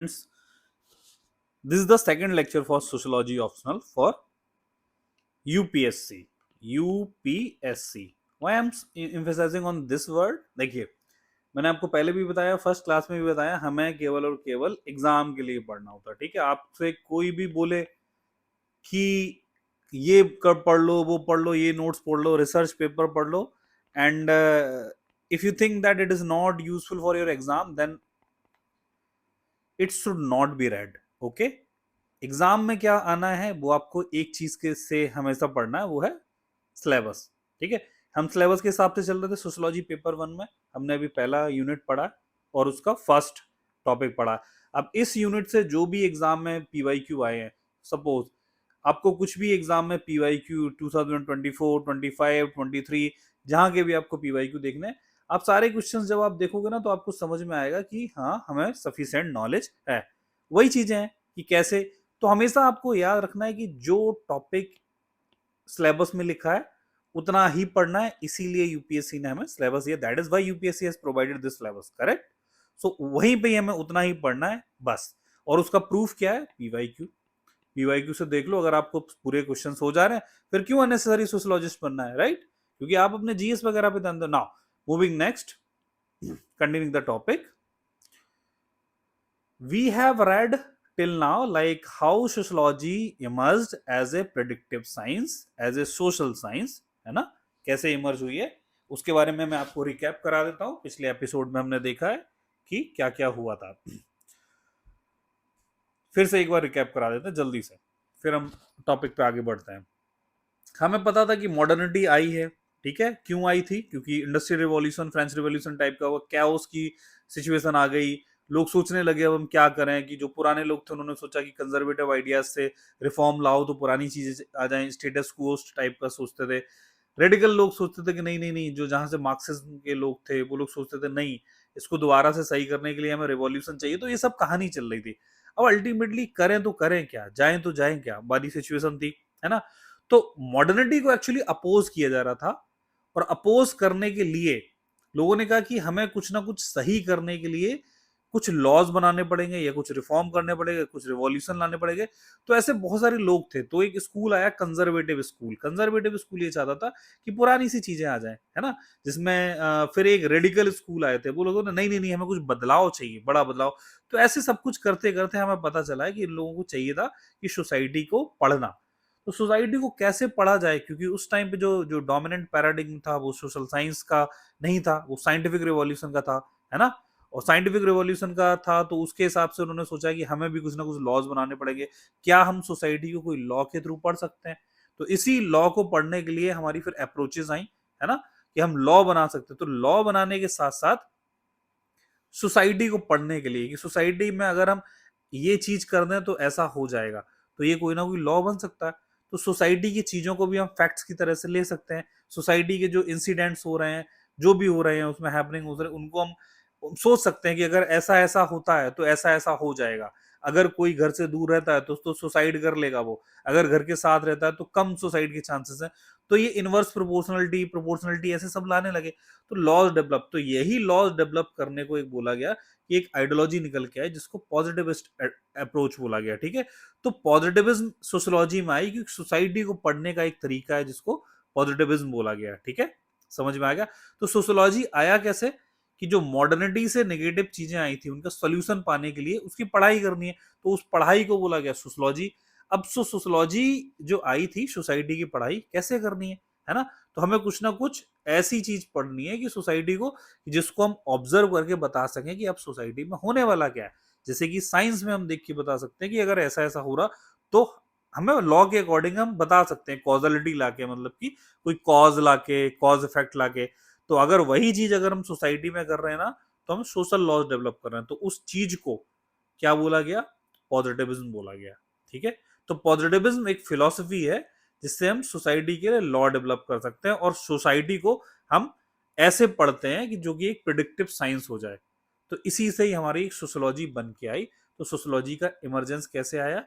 This is the second lecture for Sociology Optional for UPSC. UPSC. Why I'm emphasizing on this word? देखिए, मैंने आपको पहले भी बताया, फर्स्ट क्लास में भी बताया, हमें केवल और केवल एग्जाम के लिए पढ़ना होता है. ठीक है, आपसे कोई भी बोले कि ये कर पढ़ लो, वो पढ़ लो, ये नोट्स पढ़ लो, रिसर्च पेपर पढ़ लो, and if you think that it is not useful for your exam, then it should not be read. Okay. Exam में क्या आना है वो आपको एक चीज के से हमेशा पढ़ना है, वो है सिलेबस. ठीक है, हम सिलेबस के हिसाब से चल रहे थे. सोशियोलॉजी पेपर 1 में हमने अभी पहला यूनिट पढ़ा और उसका फर्स्ट टॉपिक पढ़ा. अब इस यूनिट से जो भी एग्जाम में पीवाईक्यू आए हैं, सपोज आपको कुछ भी एग्जाम में पीवाईक्यू 2024, 25, 23 जहां के भी आपको पीवाईक्यू देखने हैं, आप सारे क्वेश्चंस जब आप देखोगे ना तो आपको समझ में आएगा कि हाँ, हमें सफिशिएंट नॉलेज है. वही चीजें हैं कि कैसे. तो हमेशा आपको याद रखना है कि जो टॉपिक सिलेबस में लिखा है उतना ही पढ़ना है. इसीलिए यूपीएससी ने हमें सिलेबस दिया. That is why UPSC has provided this syllabus. Correct. So वहीं पे हमें उतना ही पढ़ना है बस. और उसका प्रूफ क्या है? पीवाईक्यू. पीवाईक्यू से देख लो. अगर आपको पूरे क्वेश्चंस हो जा रहे हैं फिर क्यों अननेसेसरी सोशियोलॉजिस्ट बनना है, राइट? क्योंकि आप अपने जीएस वगैरह पे ध्यान दो. Now moving next, continuing the topic, we have read till now like how sociology emerged as a predictive science, as a social science, है ना? कैसे इमर्ज हुई है उसके बारे में मैं आपको रिकैप करा देता हूं. पिछले एपिसोड में हमने देखा है कि क्या क्या हुआ था. फिर से एक बार रिकैप करा देते हैं जल्दी से, फिर हम टॉपिक पे आगे बढ़ते हैं. हमें पता था कि मॉडर्निटी आई है. ठीक है, क्यों आई थी? क्योंकि industrial revolution, French revolution type का हुआ, कैओस की सिचुएशन आ गई. लोग सोचने लगे अब हम क्या करें. कि जो पुराने लोग थे उन्होंने सोचा कि कंजर्वेटिव आइडियाज से रिफॉर्म लाओ तो पुरानी चीजें आ जाएं. स्टेटस क्वो टाइप का सोचते थे. रेडिकल लोग सोचते थे कि नहीं नहीं नहीं, जो जहां से मार्क्सिज्म के लोग थे वो लोग सोचते थे नहीं, इसको दोबारा से सही करने के लिए हमें रिवॉल्यूशन चाहिए. तो ये सब कहानी चल रही थी. अब अल्टीमेटली करें तो करें क्या, जाएं तो जाएं क्या, वाली सिचुएशन थी, है ना? तो मॉडर्निटी को एक्चुअली अपोज किया जा रहा था. और अपोज करने के लिए लोगों ने कहा कि हमें कुछ ना कुछ सही करने के लिए कुछ लॉज बनाने पड़ेंगे, या कुछ रिफॉर्म करने पड़ेंगे, कुछ रिवॉल्यूशन लाने पड़ेंगे. तो ऐसे बहुत सारे लोग थे. तो एक स्कूल आया, कंजर्वेटिव स्कूल. कंजर्वेटिव स्कूल ये चाहता था कि पुरानी सी चीजें आ जाएं, है ना? जिसमें फिर एक रेडिकल स्कूल आए थे. वो लोगों ने नहीं नहीं नहीं, हमें कुछ बदलाव चाहिए, बड़ा बदलाव. तो ऐसे सब कुछ करते करते हमें पता चला है कि इन लोगों को चाहिए था कि सोसाइटी को पढ़ना. तो सोसाइटी को कैसे पढ़ा जाए, क्योंकि उस टाइम पे जो जो डोमिनेंट पैराडिग्म था वो सोशल साइंस का नहीं था, वो साइंटिफिक रिवॉल्यूशन का था, है ना? और साइंटिफिक रिवॉल्यूशन का था तो उसके हिसाब से उन्होंने सोचा कि हमें भी कुछ ना कुछ लॉज बनाने पड़ेंगे. क्या हम सोसाइटी को कोई लॉ के थ्रू पढ़ सकते हैं? तो इसी लॉ को पढ़ने के लिए हमारी फिर अप्रोचेस आई, है ना? कि हम लॉ बना सकते हैं. तो लॉ बनाने के साथ साथ सोसाइटी को पढ़ने के लिए कि सोसाइटी में अगर हम ये चीज कर दें तो ऐसा हो जाएगा, तो ये कोई ना कोई लॉ बन सकता है. तो सोसाइटी की चीजों को भी हम फैक्ट्स की तरह से ले सकते हैं. सोसाइटी के जो इंसिडेंट्स हो रहे हैं, जो भी हो रहे हैं उसमें हैपनिंग हो रहे हैं, उनको हम सोच सकते हैं कि अगर ऐसा ऐसा होता है तो ऐसा ऐसा हो जाएगा. अगर कोई घर से दूर रहता है तो सुसाइड कर लेगा वो. अगर घर के साथ रहता है तो कम सुसाइड के चांसेस हैं. तो ये इनवर्स प्रोपोर्शनलिटी, प्रोपोर्शनलिटी ऐसे सब लाने लगे. तो लॉज डेवलप, तो यही लॉज डेवलप करने को एक बोला गया कि एक आइडियोलॉजी निकल के आई जिसको पॉजिटिविस्ट अप्रोच बोला गया. ठीक है, तो पॉजिटिविज्म सोशियोलॉजी में आई क्योंकि सोसाइटी को पढ़ने का एक तरीका है जिसको पॉजिटिविज्म बोला गया. ठीक है, समझ में आ गया? तो सोशियोलॉजी आया कैसे? कि जो मॉडर्निटी से नेगेटिव चीजें आई थी उनका सोल्यूशन पाने के लिए उसकी पढ़ाई करनी है, तो उस पढ़ाई को बोला गया सोशियोलॉजी. अब सोशियोलॉजी जो आई थी, सोसाइटी की पढ़ाई कैसे करनी है ना? तो हमें कुछ ना कुछ ऐसी चीज पढ़नी है कि सोसाइटी को, जिसको हम ऑब्जर्व करके बता सकें कि अब सोसाइटी में होने वाला क्या है. जैसे कि साइंस में हम देख के बता सकते हैं कि अगर ऐसा ऐसा हो रहा तो हमें लॉ के अकॉर्डिंग हम बता सकते हैं, कॉजलिटी लाके, मतलब कि कोई कॉज लाके, कॉज इफेक्ट लाके. तो अगर वही चीज अगर हम सोसाइटी में कर रहे हैं ना, तो हम सोशल लॉज डेवलप कर रहे हैं. तो उस चीज को क्या बोला गया? पॉजिटिविज्म बोला गया. ठीक है, तो पॉजिटिविज्म एक फिलॉसफी है जिससे हम सोसाइटी के लिए लॉ डेवलप कर सकते हैं, और सोसाइटी को हम ऐसे पढ़ते हैं कि जो कि एक प्रिडिक्टिव साइंस हो जाए. तो इसी से ही हमारी सोशियोलॉजी बन के आई. तो सोशियोलॉजी का इमरजेंस कैसे आया,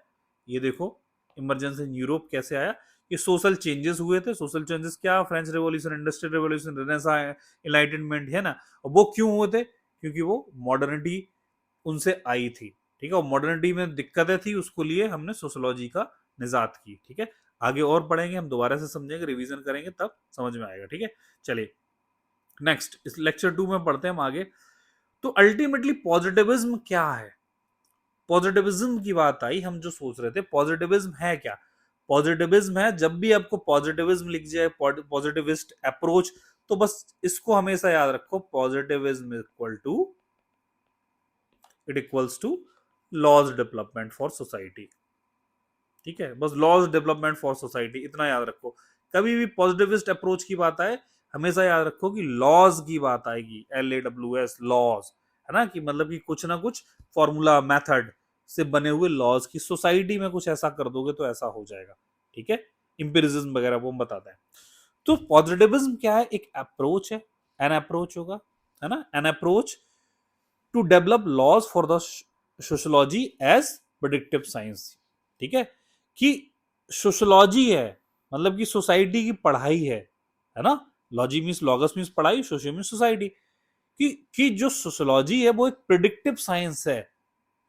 ये देखो. इमरजेंस इन यूरोप कैसे आया? कि सोशल चेंजेस हुए थे. सोशल चेंजेस क्या? French revolution, industrial revolution, renaissance, enlightenment, है ना? और वो क्यों हुए थे? क्योंकि वो मॉडर्निटी उनसे आई थी. ठीक है, और मॉडर्निटी में दिक्कतें थी, उसको लिए हमने सोशियोलॉजी का निजात की। ठीक है, आगे और पढ़ेंगे, हम दोबारा से समझेंगे, रिवीजन करेंगे, तब समझ में आएगा। ठीक है, चलिए नेक्स्ट इस लेक्चर 2 में पढ़ते हैं हम आगे। तो अल्टीमेटली पॉजिटिविज्म क्या है? पॉजिटिविज्म की बात आई, हम जो सोच रहे थे पॉजिटिविज्म है क्या? पॉजिटिविज्म है, जब भी आपको पॉजिटिविज्म लिख जाए, पॉजिटिविस्ट अप्रोच, तो बस इसको हमेशा याद रखो, positivism equals to laws development for society. ठीक है, बस लॉज डेवलपमेंट फॉर सोसाइटी, इतना याद रखो। कभी भी पॉजिटिविस्ट अप्रोच की बात आए, हमेशा याद रखो कि लॉज की बात आएगी, LAWS लॉज, है ना, कि मतलब कि कुछ ना कुछ फॉर्मूला मेथड से बने हुए लॉज की सोसाइटी में कुछ ऐसा कर दोगे तो ऐसा हो जाएगा। ठीक है, इंपिरिज्म वगैरह वो हम बताते हैं। तो पॉजिटिविज्म क्या है? एक अप्रोच है, एन अप्रोच होगा, है ना, an approach to develop laws for the sociology as predictive science. ठीक है, कि सोशियोलॉजी है, मतलब कि सोसाइटी की पढ़ाई है ना, लॉजी मीन्स लॉगस मीन्स पढ़ाई, सोशियो मीन्स सोसाइटी, कि जो सोशियोलॉजी है वो एक प्रेडिक्टिव साइंस है,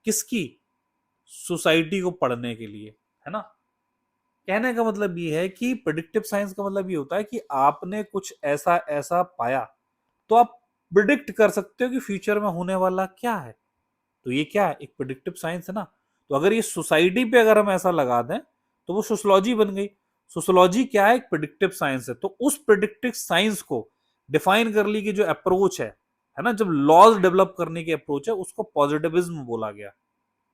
किसकी? सोसाइटी को पढ़ने के लिए, है ना। कहने का मतलब ये है कि प्रेडिक्टिव साइंस का मतलब ये होता है कि आपने कुछ ऐसा ऐसा पाया, तो आप प्रिडिक्ट कर सकते हो कि फ्यूचर में होने वाला क्या है। तो ये क्या है? एक प्रेडिक्टिव साइंस है ना। तो अगर ये सोसाइटी पे अगर हम ऐसा लगा दें, तो वो सोशियोलॉजी बन गई। सोशियोलॉजी क्या है? एक प्रेडिक्टिव साइंस है। तो उस प्रेडिक्टिव साइंस को डिफाइन कर ली कि जो अप्रोच है ना, जब लॉज डेवलप करने की अप्रोच है, उसको पॉजिटिविज्म बोला गया।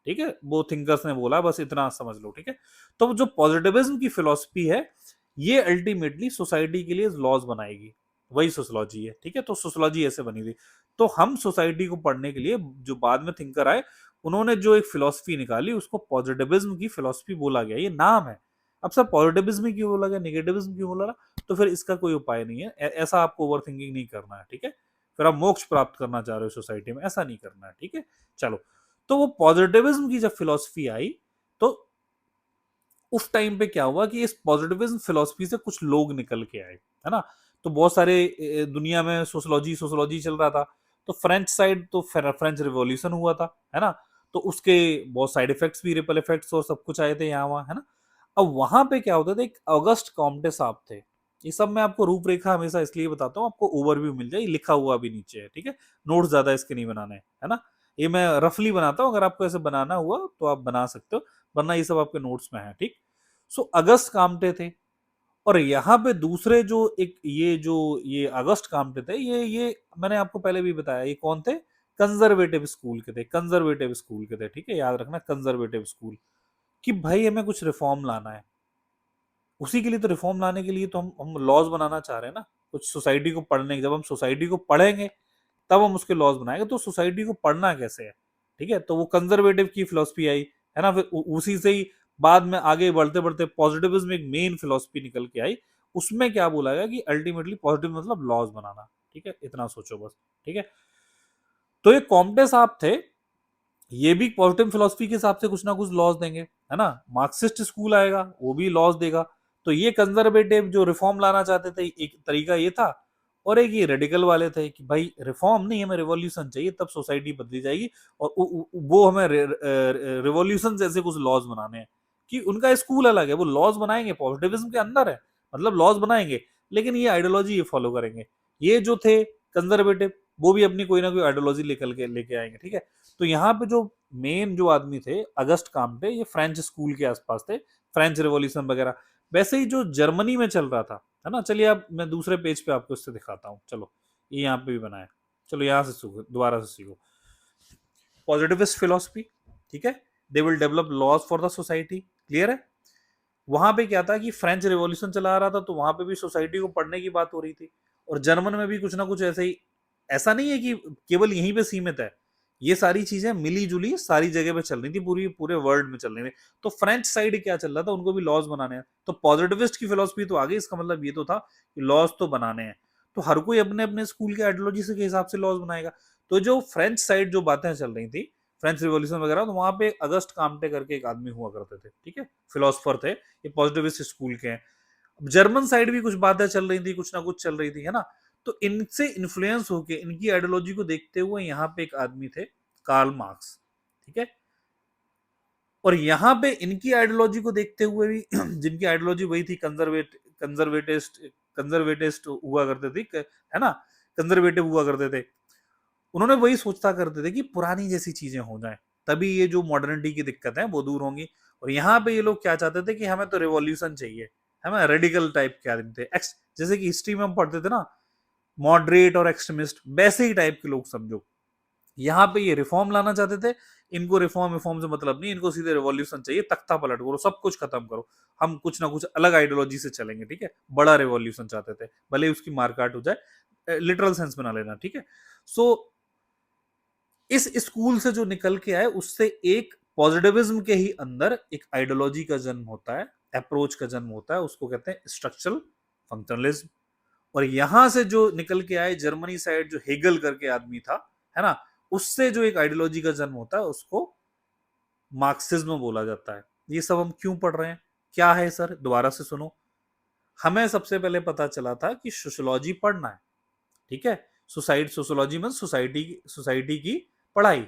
ठीक है, वो थिंकर्स ने बोला, बस इतना समझ लो। ठीक है, तो जो पॉजिटिविज्म की फिलॉसफी है, ये अल्टीमेटली सोसाइटी के लिए लॉज बनाएगी, वही सोशियोलॉजी है। ठीक है, तो सोशियोलॉजी ऐसे बनी थी। तो हम सोसाइटी को पढ़ने के लिए, जो बाद में थिंकर आए, उन्होंने जो एक फिलॉसफी निकाली, उसको पॉजिटिविज्म की फिलॉसफी बोला गया, ये नाम है। अब सर पॉजिटिविज्म क्यों बोला गया, नेगेटिविज्म क्यों बोला? तो फिर इसका कोई उपाय नहीं है, ऐसा आपको ओवर थिंकिंग नहीं करना है। ठीक है, फिर आप मोक्ष प्राप्त करना चाह रहे हो सोसाइटी में, ऐसा नहीं करना है। ठीक है, चलो। तो वो पॉजिटिविज्म की जब फिलॉसफी आई, तो उस टाइम पे क्या हुआ कि इस पॉजिटिविज्म फिलॉसफी से कुछ लोग निकल के आए, है ना। तो बहुत सारे दुनिया में सोशियोलॉजी सोशियोलॉजी चल रहा था। तो फ्रेंच साइड, तो फ्रेंच रिवॉल्यूशन हुआ था, है ना। तो उसके बहुत साइड इफेक्ट्स भी, रिपल इफेक्ट्स और सब कुछ आए थे यहाँ वहाँ, है ना। अब वहां पे क्या होता था, एक अगस्ट कॉम्टे साहब थे। ये सब मैं आपको रूपरेखा हमेशा इसलिए बताता हूँ, आपको ओवरव्यू मिल जाए, लिखा हुआ भी नीचे है। ठीक है, नोट्स ज्यादा इसके नहीं बनाने, है ना। ये मैं रफली बनाता हूँ, अगर आपको ऐसे बनाना हुआ तो आप बना सकते हो, वरना ये सब आपके नोट्स में है। ठीक, सो अगस्त कामटे थे। और यहाँ पे दूसरे जो एक ये अगस्त कामटे थे, ये मैंने आपको पहले भी बताया, ये कौन थे? कंजर्वेटिव स्कूल के थे, कंजर्वेटिव स्कूल के थे। ठीक है, याद रखना, कंजर्वेटिव स्कूल, कि भाई हमें कुछ रिफॉर्म लाना है। उसी के लिए तो, रिफॉर्म लाने के लिए तो हम लॉज बनाना चाह रहे हैं ना, कुछ सोसाइटी को पढ़ने। जब हम सोसाइटी को पढ़ेंगे, तब हम उसके लॉज बनाएंगे। तो सोसाइटी को पढ़ना कैसे है? ठीक है, तो वो कंजर्वेटिव की फिलोसफी आई, है ना। फिर उसी से ही बाद में आगे बढ़ते बढ़ते पॉजिटिविज्म एक मेन फिलोसफी निकल के आई। उसमें क्या बोला गया कि अल्टीमेटली पॉजिटिव मतलब लॉज बनाना। ठीक है, इतना सोचो बस। ठीक है, तो ये कॉम्टे साहब थे, ये भी पॉजिटिव फिलोसफी के हिसाब से कुछ ना कुछ लॉज देंगे, है ना। मार्क्सिस्ट स्कूल आएगा, वो भी लॉज देगा। तो ये कंजर्वेटिव जो रिफॉर्म लाना चाहते थे, एक तरीका ये था। और एक ये रेडिकल वाले थे कि भाई रिफॉर्म नहीं, हमें रिवॉल्यूशन चाहिए, तब सोसाइटी बदली जाएगी। और वो हमें रिवॉल्यूशन जैसे कुछ लॉज बनाने हैं, कि उनका स्कूल अलग है, वो लॉज बनाएंगे पॉजिटिविज्म के अंदर है, मतलब लॉज बनाएंगे, लेकिन ये आइडियोलॉजी ये फॉलो करेंगे। ये जो थे कंजर्वेटिव, वो भी अपनी कोई ना कोई आइडियोलॉजी लेके आएंगे। ठीक है, तो यहाँ पे जो मेन जो आदमी थे अगस्ट कामटे, ये फ्रेंच स्कूल के आसपास थे, फ्रेंच रिवॉल्यूशन वगैरह। वैसे ही जो जर्मनी में चल रहा था, है ना। चलिए अब मैं दूसरे पेज पे आपको इससे दिखाता हूँ। चलो, ये यहाँ पे भी बनाया। चलो यहाँ से सीखो, दोबारा से सीखो। पॉजिटिविस्ट फिलोसफी, ठीक है, they will develop laws for the society, clear है। वहां पे क्या था कि फ्रेंच रिवॉल्यूशन चला आ रहा था, तो वहां पे भी सोसाइटी को पढ़ने की बात हो रही थी। और जर्मन में भी कुछ ना कुछ ऐसे ही। ऐसा नहीं है कि केवल यहीं पे सीमित है, ये सारी चीजें मिली जुली सारी जगह पे चल रही थी, पूरी पूरे वर्ल्ड में चल रही थी। तो फ्रेंच साइड क्या चल रहा था, उनको भी लॉज बनाने हैं। तो पॉजिटिविस्ट की फिलोसफी तो आ गई, इसका मतलब ये तो था कि लॉज तो बनाने हैं। तो हर कोई अपने अपने स्कूल के आइडियोलॉजी के हिसाब से लॉज बनाएगा। तो जो फ्रेंच साइड जो बातें चल रही थी, फ्रेंच रिवॉल्यूशन वगैरह, तो वहां पे अगस्ट कामटे करके एक आदमी हुआ करते थे। ठीक है, फिलोसफर थे, ये पॉजिटिविस्ट स्कूल के हैं। जर्मन साइड भी कुछ बातें चल रही थी, कुछ ना कुछ चल रही थी, है ना। तो इनसे इन्फ्लुएंस होके, इनकी आइडियोलॉजी को देखते हुए यहाँ पे एक आदमी थे, कार्ल मार्क्स। ठीक है, और यहाँ पे इनकी आइडियोलॉजी को देखते हुए भी जिनकी आइडियोलॉजी वही थी, कंजर्वेटिस्ट कंजर्वेटिस्ट हुआ करते थे, है ना, कंजर्वेटिव हुआ करते थे, उन्होंने वही सोचता करते थे कि पुरानी जैसी चीजें हो जाएं, तभी ये जो मॉडर्निटी की दिक्कत है वो दूर होंगी। और यहाँ पे ये लोग क्या चाहते थे कि हमें तो रिवॉल्यूशन चाहिए, हमें रेडिकल टाइप के आदमी थे, जैसे कि हिस्ट्री में हम पढ़ते थे ना, मॉडरेट और एक्सट्रीमिस्ट, वैसे ही टाइप के लोग समझो। यहाँ पे ये रिफॉर्म लाना चाहते थे, इनको रिफॉर्म से मतलब नहीं, इनको सीधे रिवॉल्यूशन चाहिए, तख्ता पलट करो, सब कुछ खत्म करो, हम कुछ ना कुछ अलग आइडियोलॉजी से चलेंगे, ठीक है, बड़ा रिवॉल्यूशन चाहते थे, भले ही उसकी मारकाट हो जाए, लिटरल सेंस में ना लेना, ठीक है। सो इस स्कूल से जो निकल के आए उससे एक पॉजिटिविज्म के ही अंदर एक आइडियोलॉजी का जन्म होता है, अप्रोच का जन्म होता है, उसको कहते हैं स्ट्रक्चरल फंक्शनलिज्म। और यहां से जो निकल के आए जर्मनी साइड, जो हेगल करके आदमी था, है ना, उससे जो एक आइडियोलॉजी का जन्म होता है उसको मार्क्सिज्म बोला जाता है। ये सब हम क्यों पढ़ रहे हैं, क्या है सर, दोबारा से सुनो। हमें सबसे पहले पता चला था कि सोशियोलॉजी पढ़ना है, ठीक है, सोशियोलॉजी में सोसाइटी की पढ़ाई।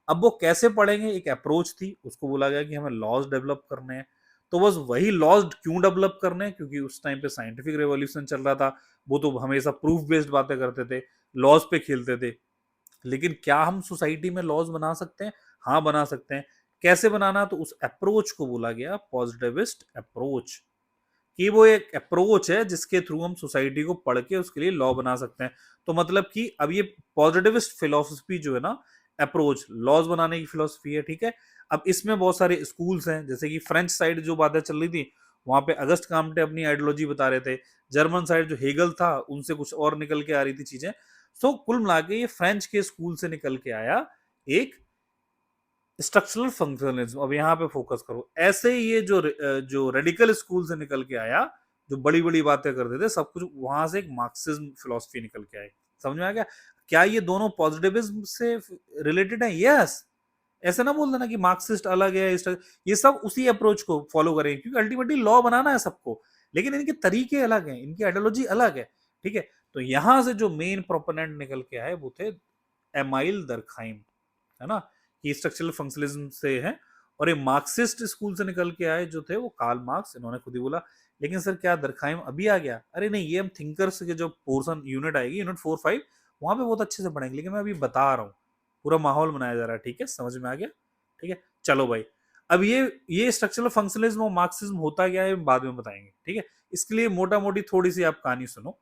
अब वो कैसे पढ़ेंगे, एक अप्रोच थी, उसको बोला गया कि हमें लॉज डेवलप करने हैं। तो बस वही लॉज क्यों डेवलप करने हैं, क्योंकि उस टाइम पे साइंटिफिक रेवोल्यूशन चल रहा था, वो तो हमेशा प्रूफ बेस्ड बातें करते थे, लॉज पे खेलते थे। लेकिन क्या हम सोसाइटी में लॉज बना सकते हैं, हाँ बना सकते हैं। कैसे बनाना, तो उस अप्रोच को बोला गया पॉजिटिविस्ट अप्रोच, कि वो एक अप्रोच है जिसके थ्रू हम सोसाइटी को पढ़ के उसके लिए लॉ बना सकते हैं। तो मतलब कि अब ये पॉजिटिविस्ट फिलोसफी जो है ना, अप्रोच लॉज बनाने की फिलोसफी है, ठीक है। अब इसमें बहुत सारे स्कूल्स हैं, जैसे कि फ्रेंच साइड जो बातें चल रही थी, वहां पे अगस्त काम्टे अपनी आइडियोलॉजी बता रहे थे, जर्मन साइड जो हेगल था उनसे कुछ और निकल के आ रही थी चीजें। सो कुल मिला के ये फ्रेंच के स्कूल से निकल के आया एक स्ट्रक्चरल फंक्शनलिज्म। अब यहाँ पे फोकस करो, ऐसे ही ये जो रेडिकल स्कूल से निकल के आया, जो बड़ी बड़ी बातें करते थे सब कुछ, वहां से एक मार्क्सिज्म फिलोसफी निकल के आई। समझ में आ गया, क्या ये दोनों पॉजिटिविज्म से रिलेटेड है? यस। ऐसे ना बोल देना कि मार्क्सिस्ट अलग है, ये सब उसी अप्रोच को फॉलो करेंगे, क्योंकि अल्टीमेटली लॉ बनाना है सबको, लेकिन इनके तरीके अलग हैं, इनकी आइडियोलॉजी अलग है, ठीक है। तो यहां से जो मेन प्रोपोनेंट निकल के आए वो थे एमाइल दरखाइम, है ना, ये स्ट्रक्चरल फंक्शनलिज्म से है। और ये मार्क्सिस्ट स्कूल से निकल के आए जो थे वो कार्ल मार्क्स, इन्होंने खुद ही बोला। लेकिन सर क्या दरखाइम अभी आ गया? अरे नहीं, ये हम थिंकर्स के जो पोर्शन यूनिट आएगी, यूनिट 4-5, वहां पे बहुत अच्छे से पढ़ेंगे, लेकिन मैं अभी बता रहा हूँ, पूरा माहौल बनाया जा रहा है, ठीक है, समझ में आ गया, ठीक है। चलो भाई, अब ये स्ट्रक्चरल फंक्शनलिज्म और मार्क्सिज्म होता क्या है बाद में बताएंगे, ठीक है। इसके लिए मोटा मोटी थोड़ी सी आप कहानी सुनो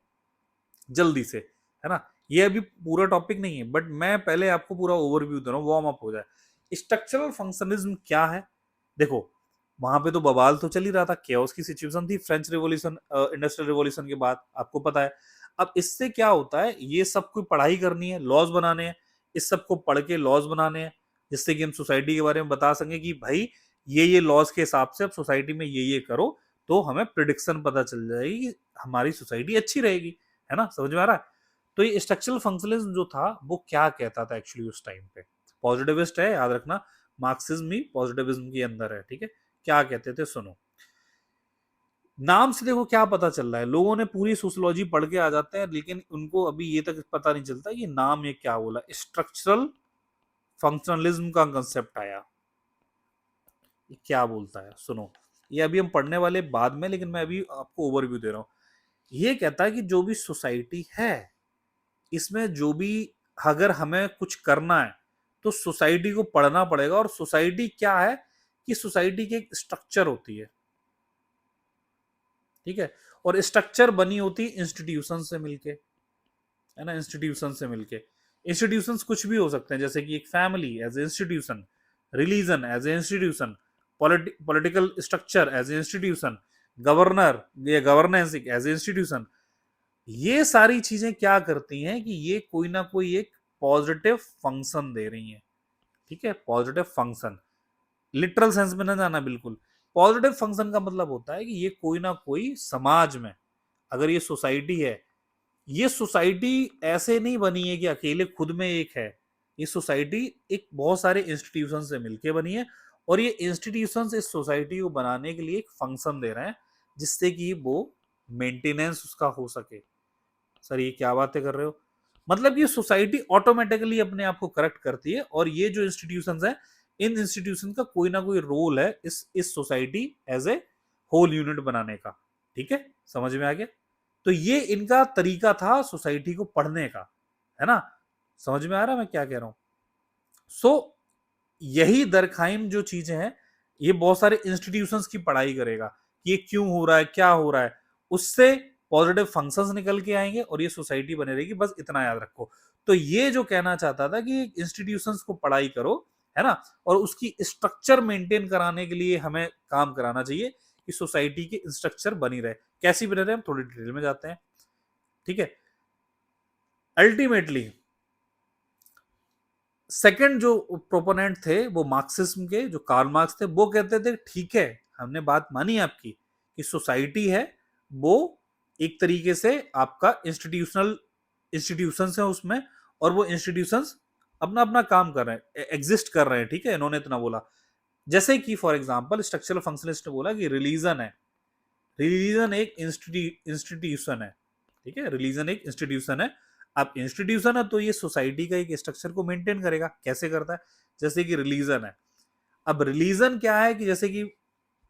जल्दी से, है ना। ये अभी पूरा टॉपिक नहीं है, बट मैं पहले आपको पूरा ओवरव्यू दे रहा हूँ, वार्म अप हो जाए। स्ट्रक्चरल फंक्शनलिज्म क्या है? देखो, वहां पे तो बवाल तो चल ही रहा था, केओस की सिचुएशन थी फ्रेंच रिवॉल्यूशन, इंडस्ट्रियल रिवॉल्यूशन के बाद, आपको पता है। अब इससे क्या होता है, ये सब कोई पढ़ाई करनी है, लॉज बनाने हैं, इस सब को पढ़ के लॉज बनाने हैं, जिससे कि हम सोसाइटी के बारे में बता सकें कि भाई ये लॉज के हिसाब से अब सोसाइटी में ये करो, तो हमें प्रिडिक्शन पता चल जाएगी कि हमारी सोसाइटी अच्छी रहेगी, है ना, समझ में आ रहा है। तो ये स्ट्रक्चरल फंक्शनलिज्म जो था वो क्या कहता था एक्चुअली उस टाइम पे, पॉजिटिविस्ट है याद रखना, मार्क्सिज्म ही पॉजिटिविज्म के अंदर है, ठीक है। क्या कहते थे सुनो, नाम से देखो क्या पता चल रहा है, लोगों ने पूरी सोशियोलॉजी पढ़ के आ जाते हैं, लेकिन उनको अभी ये तक पता नहीं चलता ये नाम ये क्या बोला। स्ट्रक्चरल फंक्शनलिज्म का कंसेप्ट आया, ये क्या बोलता है सुनो, ये अभी हम पढ़ने वाले बाद में, लेकिन मैं अभी आपको ओवरव्यू दे रहा हूं। ये कहता है कि जो भी सोसाइटी है, इसमें जो भी, अगर हमें कुछ करना है तो सोसाइटी को पढ़ना पड़ेगा। और सोसाइटी क्या है, कि सोसाइटी की एक स्ट्रक्चर होती है, ठीक है, और स्ट्रक्चर बनी होती है इंस्टीट्यूशन से मिलके, है ना, इंस्टीट्यूशन से मिलके। इंस्टीट्यूशंस कुछ भी हो सकते हैं, जैसे कि एक family as a institution, religion as a institution, political structure as a institution, governor या गवर्नेंस एज ए इंस्टीट्यूशन। ये सारी चीजें क्या करती हैं कि ये कोई ना कोई एक पॉजिटिव फंक्शन दे रही हैं, ठीक है, पॉजिटिव फंक्शन, लिटरल सेंस में ना जाना बिल्कुल। पॉजिटिव फंक्शन का मतलब होता है कि ये कोई ना कोई समाज में, अगर ये सोसाइटी है, ये सोसाइटी ऐसे नहीं बनी है कि अकेले खुद में एक है, ये सोसाइटी एक बहुत सारे इंस्टीट्यूशन से मिलके बनी है, और ये इंस्टीट्यूशन इस सोसाइटी को बनाने के लिए एक फंक्शन दे रहे हैं, जिससे कि वो मेंटेनेंस उसका हो सके। सर ये क्या बातें कर रहे हो, मतलब ये सोसाइटी ऑटोमेटिकली अपने आप को करेक्ट करती है, और ये जो इंस्टीट्यूशंस हैं इन इंस्टीट्यूशन का कोई ना कोई रोल है इस society as a whole unit बनाने का। ठीक है, समझ में आ गया? तो ये इनका तरीका था सोसाइटी को पढ़ने का, है ना? समझ में आ रहा है मैं क्या कह रहा हूं? सो यही दरखाइम जो चीजें हैं, ये बहुत सारे इंस्टीट्यूशंस की पढ़ाई करेगा कि ये क्यों हो रहा है, क्या हो रहा है, उससे पॉजिटिव फंक्शंस निकल के आएंगे और ये सोसाइटी बने रहेगी। बस इतना याद रखो। तो ये जो कहना चाहता था कि इंस्टीट्यूशंस को पढ़ाई करो, है ना, और उसकी स्ट्रक्चर मेंटेन कराने के लिए हमें काम कराना चाहिए कि सोसाइटी की स्ट्रक्चर बनी रहे। कैसी बने रहे, हम थोड़ी डिटेल में जाते हैं। ठीक है, अल्टीमेटली सेकंड जो प्रोपोनेंट थे वो मार्क्सिज्म के, जो कार्ल मार्क्स थे, वो कहते थे ठीक है, हमने बात मानी आपकी कि सोसाइटी है वो एक तरीके से आपका इंस्टीट्यूशंस है उसमें, और वो इंस्टीट्यूशंस अपना अपना काम कर रहे हैं, एग्जिस्ट कर रहे हैं। ठीक है, इन्होंने इतना बोला। जैसे कि फॉर एग्जांपल स्ट्रक्चरल फंक्शनिस्ट ने बोला कि रिलीजन है, रिलीजन एक इंस्टीट्यूशन है। ठीक है, रिलीजन एक इंस्टीट्यूशन है। अब इंस्टीट्यूशन है तो ये सोसाइटी का एक स्ट्रक्चर को मेंटेन करेगा। कैसे करता है? जैसे कि रिलीजन है। अब रिलीजन क्या है कि जैसे कि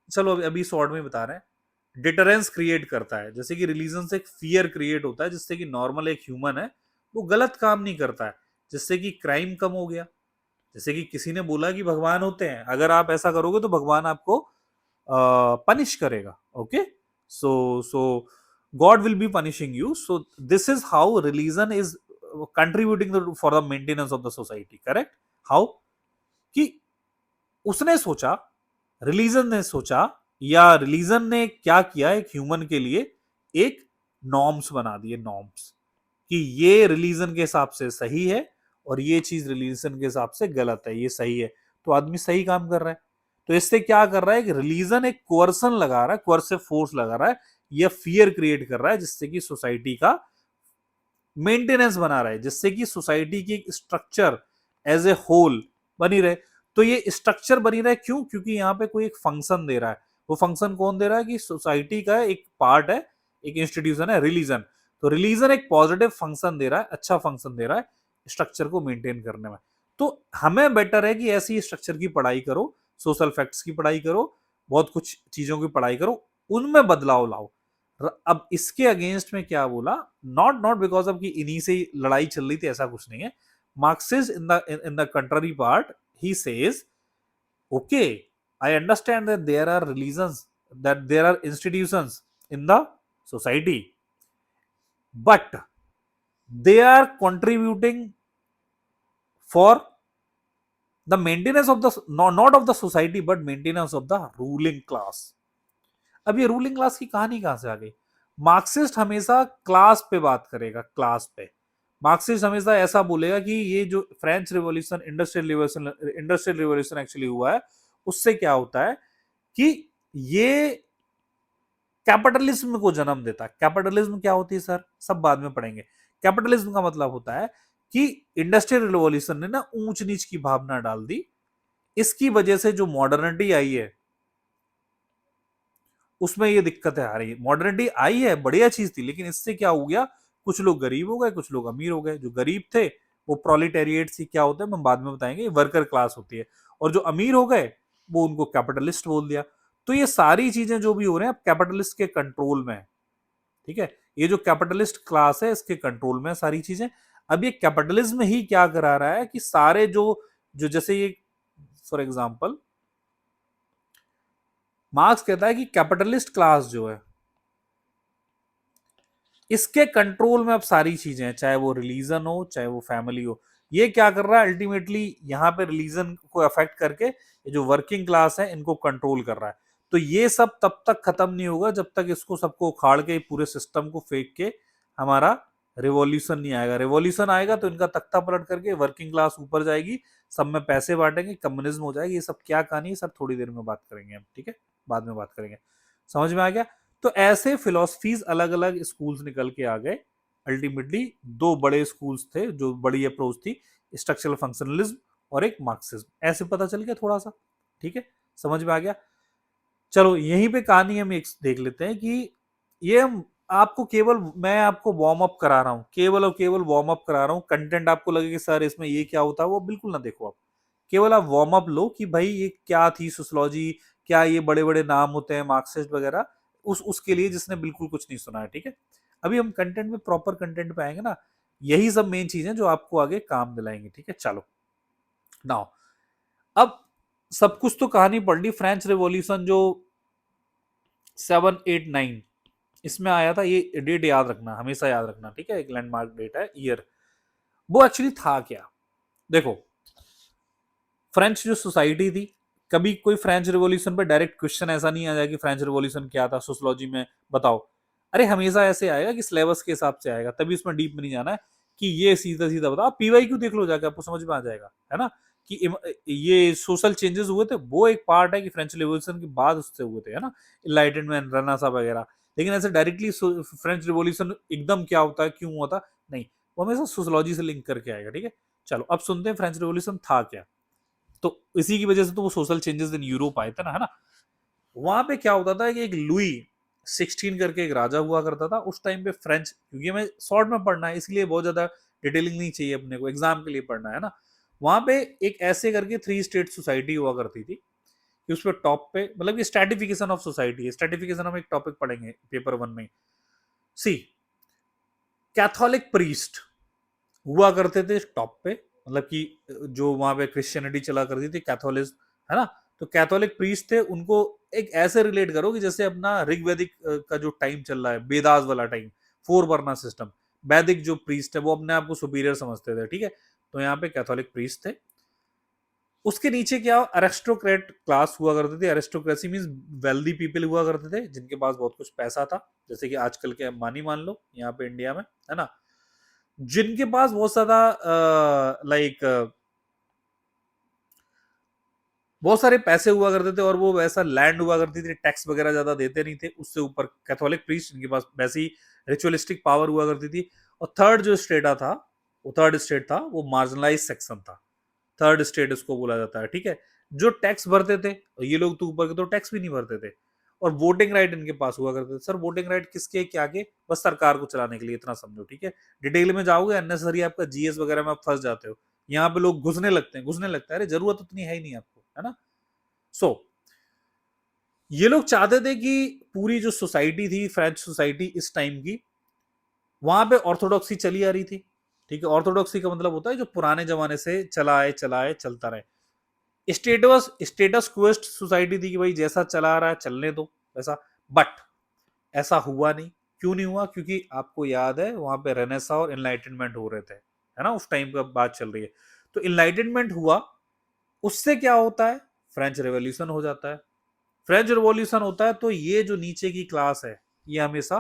चलो अभी शॉर्ट में बता रहे हैं, डिटरेंस क्रिएट करता है। जैसे कि रिलीजन से एक फियर क्रिएट होता है जिससे कि नॉर्मल एक ह्यूमन है वो गलत काम नहीं करता है, जिससे कि क्राइम कम हो गया। जैसे कि किसी ने बोला कि भगवान होते हैं, अगर आप ऐसा करोगे तो भगवान आपको पनिश करेगा। Okay, so God will be punishing you. So this is how religion is contributing for the maintenance of the society. Correct? How? कि उसने सोचा, रिलीजन ने सोचा, या रिलीजन ने क्या किया, एक ह्यूमन के लिए एक नॉर्म्स बना दिए। नॉर्म्स कि ये रिलीजन के हिसाब से सही है और ये चीज रिलीजन के हिसाब से गलत है, ये सही है, तो आदमी सही काम कर रहा है। तो इससे क्या कर रहा है कि रिलीजन एक कोर्सन लगा रहा है, कोर्सिव फोर्स लगा रहा है, या फियर क्रिएट कर रहा है, जिससे कि सोसाइटी का मेंटेनेंस बना रहा है, जिससे कि सोसाइटी की स्ट्रक्चर एज ए होल बनी रहे। तो ये स्ट्रक्चर बनी रहे क्यों? क्योंकि यहाँ पे कोई एक फंक्शन दे रहा है। वो फंक्शन कौन दे रहा है? कि सोसाइटी का एक पार्ट है, एक इंस्टीट्यूशन है रिलीजन। तो रिलीजन एक पॉजिटिव फंक्शन दे रहा है, अच्छा फंक्शन दे रहा है स्ट्रक्चर को मेंटेन करने में। तो हमें बेटर है कि ऐसी स्ट्रक्चर की पढ़ाई करो, सोशल फैक्ट्स की पढ़ाई करो, बहुत कुछ चीजों की पढ़ाई करो, उनमें बदलाव लाओ। अब इसके अगेंस्ट में क्या बोला? नॉट नॉट बिकॉज ऑफ कि इन्हीं से लड़ाई चल रही थी, ऐसा कुछ नहीं है। Marxist in the contrary part ही says, okay, I understand that there are religions, that there are institutions in the society, but they are contributing for the maintenance of the not of the society but maintenance of the ruling class। अब ये ruling class की कहानी कहां से आ गई? Marxist हमेशा class पे बात करेगा, क्लास पे। मार्क्सिस्ट हमेशा ऐसा बोलेगा कि ये जो French revolution, industrial revolution actually हुआ है, उससे क्या होता है कि ये कैपिटलिज्म को जन्म देता है। कैपिटलिज्म क्या होती है सर? सब बाद में पढ़ेंगे। कैपिटलिज्म का मतलब होता है कि इंडस्ट्रियल रिवॉल्यूशन ने ना ऊंच नीच की भावना डाल दी। इसकी वजह से जो मॉडर्निटी आई है उसमें ये दिक्कतें आ रही है। मॉडर्निटी आई है, बढ़िया चीज थी, लेकिन इससे क्या हो गया? कुछ लोग गरीब हो गए, कुछ लोग अमीर हो गए। जो गरीब थे वो प्रोलिटेरिएट सी क्या होता है हम बाद में बताएंगे, वर्कर क्लास होती है। और जो अमीर हो गए वो उनको कैपिटलिस्ट बोल दिया। तो ये सारी चीजें जो भी हो रहे हैं अब कैपिटलिस्ट के कंट्रोल में है। ठीक है, ये जो कैपिटलिस्ट क्लास है इसके कंट्रोल में सारी चीजें। अब ये कैपिटलिज्म ही क्या करा रहा है कि सारे जो जो जैसे ये फॉर एग्जांपल मार्क्स कहता है कि कैपिटलिस्ट क्लास जो है इसके कंट्रोल में अब सारी चीजें हैं, चाहे वो रिलीजन हो, चाहे वो फैमिली हो। ये क्या कर रहा है अल्टीमेटली? यहाँ पे रिलीजन को अफेक्ट करके ये जो वर्किंग क्लास है इनको कंट्रोल कर रहा है। तो ये सब तब तक खत्म नहीं होगा जब तक इसको सबको उखाड़ के पूरे सिस्टम को फेंक के हमारा रिवॉल्यूशन नहीं आएगा। रिवॉल्यूशन आएगा तो इनका तख्ता पलट करके वर्किंग क्लास ऊपर जाएगी, सब में पैसे बांटेंगे, कम्युनिज्म हो जाएगी। ये सब क्या कहानी है सर, थोड़ी देर में बात करेंगे हम। ठीक है, बाद में बात करेंगे। समझ में आ गया? तो ऐसे फिलोसफीज अलग अलग स्कूल्स निकल के आ गए। अल्टीमेटली दो बड़े स्कूल्स थे, जो बड़ी अप्रोच थी, स्ट्रक्चरल फंक्शनलिज्म और एक मार्क्सिज्म। ऐसे पता चल गया थोड़ा सा? ठीक है, समझ में आ गया? चलो यहीं पे कहानी हम एक देख लेते हैं कि ये हम आपको केवल मैं आपको वार्म अप करा रहा हूं, केवल और केवल वार्म अप करा रहा हूं। कंटेंट आपको लगे कि सर इसमें ये क्या होता है, वो बिल्कुल ना देखो आप। केवल आप वार्म अप लो कि भाई ये क्या थी सोशियोलॉजी, क्या ये बड़े बड़े नाम होते हैं मार्क्सिस्ट वगैरह, उसके लिए जिसने बिल्कुल कुछ नहीं सुना है, ठीक है। अभी हम कंटेंट में, प्रॉपर कंटेंट पे आएंगे ना, यही सब मेन चीजें जो आपको आगे काम दिलाएंगे, ठीक है। चलो नाउ, अब सब कुछ तो कहानी पढ़ ली। फ्रेंच रिवॉल्यूशन जो 789 इसमें आया था, ये डेट याद रखना, हमेशा याद रखना, ठीक है, एक लैंडमार्क डेट है, ईयर। वो एक्चुअली था क्या, देखो, फ्रेंच जो सोसाइटी थी, कभी कोई फ्रेंच रिवॉल्यूशन पे डायरेक्ट क्वेश्चन ऐसा नहीं आ जाए कि फ्रेंच रिवॉल्यूशन क्या था सोशियोलॉजी में, बताओ। अरे हमेशा ऐसे आएगा कि सिलेबस के हिसाब से आएगा, तभी उसमें डीप में नहीं जाना है कि ये सीधा सीधा बताओ। पीवाईक्यू देख लो जाके, आपको समझ में आ जाएगा, है ना, कि ये सोशल चेंजेस हुए थे, वो एक पार्ट है कि फ्रेंच रिवॉल्यूशन के बाद उससे हुए थे, है ना, इनलाइटनमेंट, रनासा वगैरह। लेकिन ऐसे डायरेक्टली फ्रेंच रिवॉल्यूशन एकदम क्या होता है, क्यों हुआ था, नहीं, वो हमेशा सोशियोलॉजी से लिंक करके आएगा, ठीक है। चलो अब सुनते हैं फ्रेंच रिवॉल्यूशन था क्या। तो इसी की वजह से तो वो सोशल चेंजेस इन यूरोप आए थे ना, है ना। वहां पे क्या होता था कि एक लुई 16 करके एक राजा हुआ करता था उस टाइम पे। फ्रेंच, क्योंकि हमें शॉर्ट में पढ़ना है इसलिए बहुत ज्यादा डिटेलिंग नहीं चाहिए, अपने को एग्जाम के लिए पढ़ना है ना। वहां पे एक ऐसे करके 3 स्टेट सोसाइटी हुआ करती थी कि उसपे टॉप पे, मतलब ये स्ट्रेटिफिकेशन ऑफ सोसाइटी है। स्ट्रेटिफिकेशन हम एक टॉपिक पढ़ेंगे पेपर 1 में। सी, कैथोलिक प्रीस्ट हुआ करते थे टॉप पे, मतलब कि जो वहां पे क्रिश्चियनिटी चला करती थी, कैथोलिक, है ना। तो कैथोलिक प्रीस्ट थे, उनको एक ऐसे रिलेट करो कि जैसे अपना ऋग्वैदिक का जो टाइम चल रहा है, वेदास वाला टाइम, 4 वर्ना सिस्टम। वैदिक जो प्रीस्ट है वो अपने आप को सुपीरियर समझते थे, ठीक है। तो यहाँ पे कैथोलिक प्रीस्ट थे। उसके नीचे क्या, अरिस्टोक्रेट क्लास हुआ करते थे। अरिस्टोक्रेसी मींस वेल्दी पीपल हुआ करते थे, जिनके पास बहुत कुछ पैसा था, जैसे कि आजकल के अंबानी मान लो यहाँ पे इंडिया में, है ना। जिनके पास बहुत ज्यादा लाइक बहुत सारे पैसे हुआ करते थे, और वो वैसा लैंड हुआ करती थी, टैक्स वगैरह ज्यादा देते नहीं थे। उससे ऊपर कैथोलिक प्रीस्ट, जिनके पास वैसी रिचुअलिस्टिक पावर हुआ करती थी। और थर्ड जो स्टेट था, वो थर्ड स्टेट था, वो मार्जिनलाइज सेक्शन था। थर्ड स्टेट उसको बोला जाता है, ठीक है। जो टैक्स भरते थे, और ये लोग तो ऊपर के तो टैक्स भी नहीं भरते थे। और वोटिंग राइट इनके पास हुआ करते थे। सर वोटिंग राइट किसके, क्या के, बस सरकार को चलाने के लिए, इतना समझो, ठीक है। डिटेल में जाओगे अननेसेसरी आपका जीएस वगैरह में आप फंस जाते हो। यहाँ पे लोग घुसने लगते हैं, अरे जरूरत उतनी है ही नहीं आपको, है ना। सो ये लोग चाहते थे कि पूरी जो सोसाइटी थी, फ्रेंच सोसाइटी इस टाइम की, वहां पे ऑर्थोडॉक्सी चली आ रही थी, ठीक है। ऑर्थोडॉक्सी का मतलब होता है जो पुराने जमाने से चला आए चलता रहे। स्टेटस क्वेस्ट सोसाइटी थी कि भाई जैसा चला आ रहा है चलने दो वैसा। बट ऐसा हुआ नहीं। क्यों नहीं हुआ, क्योंकि आपको याद है वहां पे रेनेसा और इनलाइटनमेंट हो रहे थे, है ना, उस टाइम का बात चल रही है। तो इनलाइटनमेंट हुआ, उससे क्या होता है, फ्रेंच रेवोल्यूशन हो जाता है। फ्रेंच रिवॉल्यूशन होता है तो ये जो नीचे की क्लास है, ये हमेशा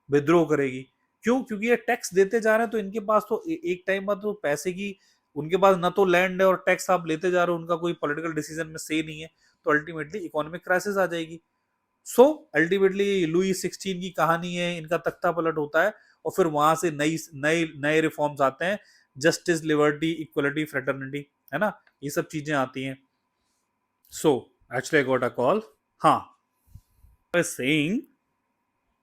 विद्रोह करेगी। क्यों, क्योंकि ये टैक्स देते जा रहे हैं, तो इनके पास तो एक टाइम बाद तो पैसे की, उनके पास ना तो लैंड है, और टैक्स आप लेते जा रहे हो, उनका कोई पॉलिटिकल डिसीजन में से नहीं है। तो अल्टीमेटली इकोनॉमिक क्राइसिस आ जाएगी। सो अल्टीमेटली लुई 16 की कहानी है, इनका तख्ता पलट होता है। और फिर वहां से नई नए नए रिफॉर्म्स आते हैं, जस्टिस, लिबर्टी, इक्वलिटी, फ्रेटर्निटी, है ना, ये सब चीजें आती हैं। So actually I got a call. हाँ, सेइंग,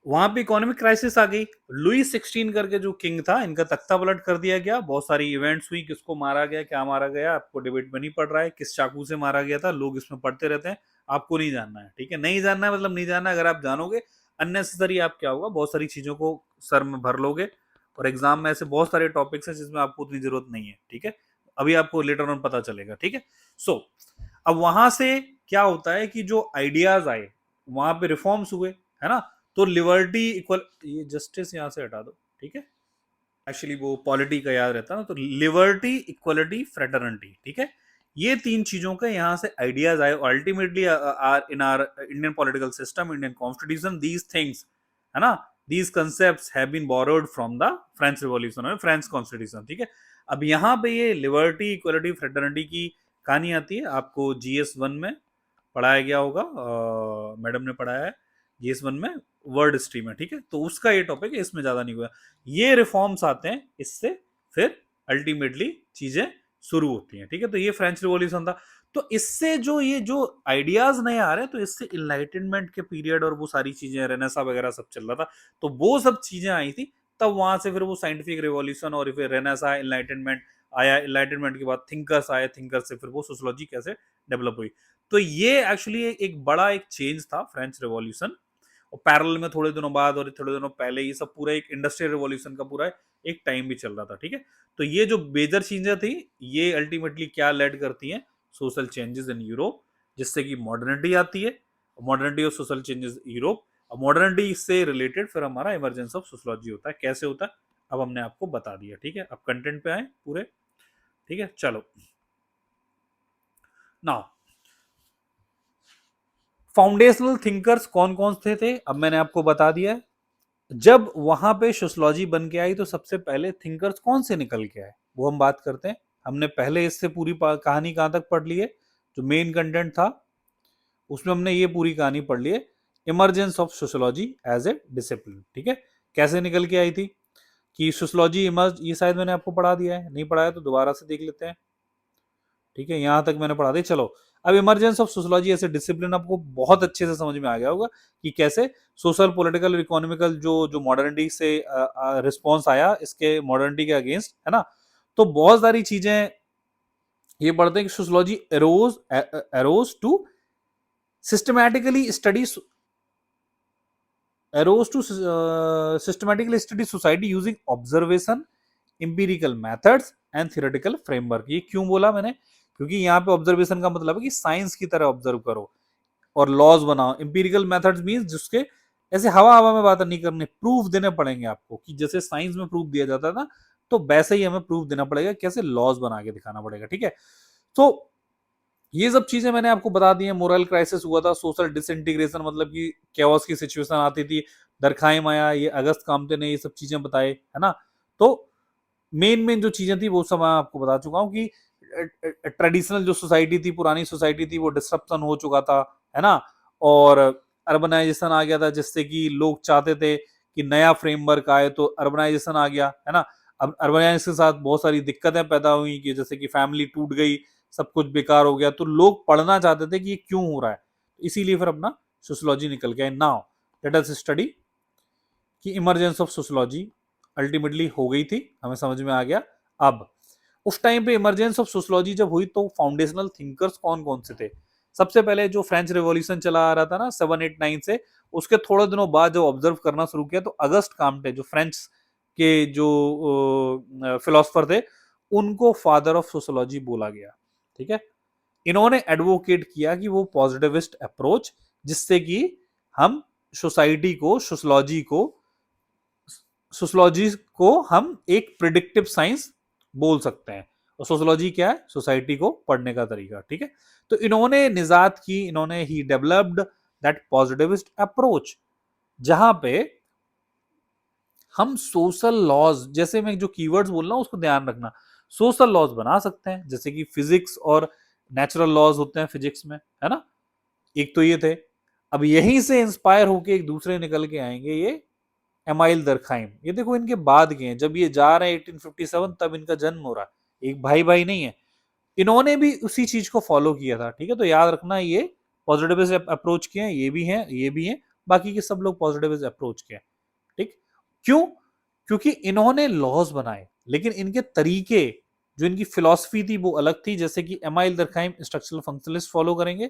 वहां पे इकोनॉमिक क्राइसिस आ गई। लुई 16 करके जो किंग था, इनका तख्ता पलट कर दिया गया। बहुत सारी इवेंट्स हुई, किसको मारा गया, क्या मारा गया, आपको डिबेट में नहीं पड़ रहा है, किस चाकू से मारा गया था, लोग इसमें पढ़ते रहते हैं, आपको नहीं जानना है, ठीक है। नहीं जानना है मतलब नहीं जानना है। अगर आप जानोगे अननेसेसरी, आप क्या होगा, बहुत सारी चीजों को सर में भर लोगे, और एग्जाम में ऐसे बहुत सारे टॉपिक्स हैं जिसमें आपको उतनी जरूरत नहीं है, ठीक है। अभी आपको लेटर ऑन पता चलेगा, ठीक है। सो अब वहां से क्या होता है कि जो आइडियाज आए, वहां पे रिफॉर्म्स हुए, है ना। तो लिबर्टी, इक्वल, ये जस्टिस यहां से हटा दो, ठीक है। एक्चुअली वो पॉलिटी का याद रहता है ना, तो लिबर्टी, इक्वलिटी, फ्रेटर्निटी, ठीक है। ये 3 चीजों के यहाँ से आइडियाज आए। Ultimately our in our Indian political system, Indian constitution, these things, है ना, these concepts have been borrowed from the French revolution और फ्रेंच कॉन्स्टिट्यूशन, ठीक है। अब यहाँ पे ये लिबर्टी, इक्वलिटी, फ्रेटर्निटी की कहानी आती है, आपको GS1 में पढ़ाया गया होगा, मैडम ने पढ़ाया है GS1 में, वर्ड स्ट्रीम है, ठीक है। तो उसका ये टॉपिक है, इसमें ज्यादा नहीं हुआ। ये रिफॉर्म्स आते हैं, इससे फिर अल्टीमेटली चीजें शुरू होती हैं, ठीक है। तो ये फ्रेंच रिवॉल्यूशन था। तो इससे जो ये जो आइडियाज नए आ रहे हैं, तो इससे इनलाइटनमेंट के पीरियड और वो सारी चीजें, रेनेसा वगैरह सब चल रहा था, तो वो सब चीजें आई थी। तब वहां से फिर वो साइंटिफिक रिवॉल्यूशन और फिर रेनेसा, इनलाइटनमेंट, आया, इनलाइटनमेंट के बाद थिंकर्स आए, थिंकर्स से फिर वो सोशियोलॉजी कैसे डेवलप हुई। तो ये एक्चुअली एक बड़ा एक चेंज था फ्रेंच रेवोल्यूशन। और पैरेलल में थोड़े दिनों बाद और थोड़े दिनों पहले ये सब पूरा एक इंडस्ट्रियल रेवोल्यूशन का पूरा एक टाइम भी चल रहा था, ठीक है। तो ये जो मेजर चेंजेस थी ये अल्टीमेटली क्या लेड करती हैं, सोशल चेंजेस इन यूरोप, जिससे कि मॉडर्निटी आती है, मॉडर्निटी और सोशल चेंजेस यूरोप। मॉडर्निटी से रिलेटेड फिर हमारा इमरजेंस ऑफ सोशियोलॉजी होता है। कैसे होता है अब हमने आपको बता दिया, ठीक है। अब कंटेंट पे आए पूरे, ठीक है। चलो नाउ फाउंडेशनल थिंकर्स कौन कौन थे अब मैंने आपको बता दिया है। जब वहां पे सोशियोलॉजी बन के आई तो सबसे पहले थिंकर्स कौन से निकल के आए वो हम बात करते हैं। हमने पहले इससे पूरी कहानी कहां तक पढ़ ली है, जो मेन कंटेंट था उसमें हमने ये पूरी कहानी पढ़ ली है, emergence of sociology as a discipline, ठीक है। कैसे निकल के आई थी कि सोशियोलॉजी इमर्ज, ये शायद मैंने आपको पढ़ा दिया है, नहीं पढ़ाया तो दोबारा से देख लेते हैं, ठीक है। यहां तक मैंने पढ़ा दी। चलो अब इमरजेंस ऑफ सोशियोलॉजी ऐसे डिसिप्लिन आपको बहुत अच्छे से समझ में आ गया होगा कि कैसे सोशल, पॉलिटिकल और इकोनॉमिकल जो जो मॉडर्निटी से रिस्पॉन्स आया इसके, मॉडर्निटी के अगेंस्ट, है ना। तो बहुत सारी चीजें ये पढ़ते हैं कि sociology arose to systematically study arose to systematically study society using observation, empirical methods and theoretical framework। ये क्यों बोला मैंने, क्योंकि यहाँ पे ऑब्जर्वेशन का मतलब है कि साइंस की तरह ऑब्जर्व करो और लॉज बनाओ। एम्पिरिकल मेथड्स मींस जिसके ऐसे हवा हवा में बात नहीं करनी, प्रूफ देने पड़ेंगे आपको, कि जैसे साइंस में प्रूफ दिया जाता था तो वैसे ही हमें प्रूफ देना पड़ेगा, कैसे लॉज बना के दिखाना पड़ेगा, ठीक है। तो ये सब चीजें मैंने आपको बता दी है। मोरल क्राइसिस हुआ था, सोशल डिसइंटीग्रेशन मतलब कि कैओस की सिचुएशन आती थी, दरखाइम आया, ये अगस्त कामते ने ये सब चीजें बताए, है ना। तो मेन मेन जो चीजें थी वो सब मैं आपको बता चुका हूँ कि ट्रेडिशनल जो सोसाइटी थी, पुरानी सोसाइटी थी, वो डिस्ट्रप्शन हो चुका था, है ना। और अर्बनाइजेशन आ गया था, जिससे कि लोग चाहते थे कि नया फ्रेमवर्क आए, तो अर्बनाइजेशन आ गया, है ना। अब अर्बनाइजेशन के साथ बहुत सारी दिक्कतें पैदा हुई कि जैसे कि फैमिली टूट गई, सब कुछ बेकार हो गया, तो लोग पढ़ना चाहते थे कि ये क्यों हो रहा है, इसीलिए फिर अपना सोशियोलॉजी निकल गया। नाउ लेट अस स्टडी कि इमरजेंस ऑफ सोशियोलॉजी अल्टीमेटली हो गई थी, हमें समझ में आ गया। अब उस टाइम पे इमरजेंस ऑफ सोशियोलॉजी जब हुई तो फाउंडेशनल थिंकर्स कौन कौन से थे। सबसे पहले जो फ्रेंच रेवोल्यूशन चला आ रहा था ना 789 से, उसके थोड़े दिनों बाद जब ऑब्जर्व करना शुरू किया तो अगस्त काम्टे जो फ्रेंच के जो फिलोसफर थे उनको फादर ऑफ सोशियोलॉजी बोला गया, ठीक है। इन्होंने एडवोकेट किया कि वो पॉजिटिविस्ट अप्रोच, जिससे कि हम सोसाइटी को, सोशियोलॉजी को हम एक प्रिडिक्टिव साइंस बोल सकते हैं। और सोशियोलॉजी क्या है, सोसाइटी को पढ़ने का तरीका, ठीक है। तो इन्होंने निजात की, इन्होंने he developed that positivist approach, जहां पे हम सोशल लॉज, जैसे मैं जो कीवर्ड्स बोल रहा हूं उसको ध्यान रखना, सोशल लॉज बना सकते हैं, जैसे कि फिजिक्स और नेचुरल लॉज होते हैं फिजिक्स में, है ना। एक तो ये थे। अब यहीं से इंस्पायर होके एक दूसरे निकल के आएंगे, ये एमाइल दरखाइम। ये देखो इनके बाद के हैं, जब ये जा रहे हैं 1857 तब इनका जन्म हो रहा है, एक भाई भाई नहीं है। इन्होंने भी उसी चीज को फॉलो किया था, ठीक है। तो याद रखना ये पॉजिटिव अप्रोच किए हैं, ये भी हैं, ये भी हैं, बाकी के सब लोग पॉजिटिव अप्रोच किए हैं, ठीक। क्यों, क्योंकि इन्होंने लॉज बनाए, लेकिन इनके तरीके, जो इनकी फिलॉसफी थी वो अलग थी। जैसे कि एमाइल दरखाइम स्ट्रक्चरल फंक्शनलिस्ट फॉलो करेंगे,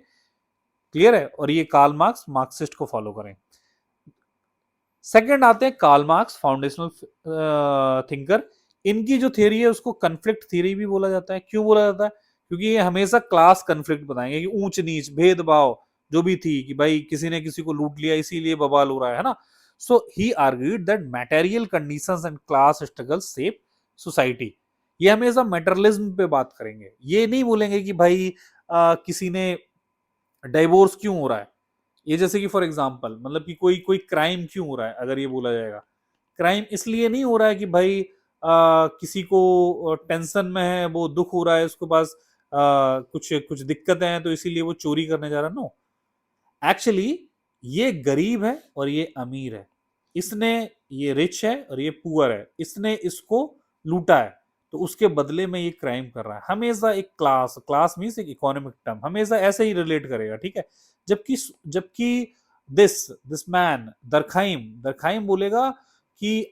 क्लियर है, और ये कार्ल मार्क्स मार्क्सिस्ट को फॉलो करें। सेकंड आते हैं कार्ल मार्क्स, फाउंडेशनल थिंकर। इनकी जो थ्योरी है उसको कन्फ्लिक्ट थ्योरी भी बोला जाता है। क्यों बोला जाता है, क्योंकि ये हमेशा क्लास कन्फ्लिक्ट बताएंगे, कि ऊंच नीच भेदभाव जो भी थी, कि भाई किसी ने किसी को लूट लिया इसीलिए बवाल हो रहा है ना। So he argued that material conditions and class struggle shape society. ये हमेशा मेटरलिज्म पे बात करेंगे, ये नहीं बोलेंगे कि भाई किसी ने डाइवोर्स क्यों हो रहा है। ये जैसे कि फॉर एग्जांपल मतलब कि कोई कोई क्राइम क्यों हो रहा है, अगर ये बोला जाएगा क्राइम इसलिए नहीं हो रहा है कि भाई किसी को टेंशन में है, वो दुख हो रहा है, उसके पास कुछ कुछ दिक्कतें हैं तो इसीलिए वो चोरी करने जा रहा है। नो, एक्चुअली ये गरीब है और ये अमीर है, इसने, ये रिच है और ये पुअर है, इसने इसको लूटा है तो उसके बदले में ये क्राइम कर रहा है। हमेशा एक क्लास, क्लास मीन्स एक इकोनॉमिक टर्म, हमेशा ऐसे ही रिलेट करेगा, ठीक है। जबकि जबकि दिस मैन दरखाइम, दरखाइम बोलेगा कि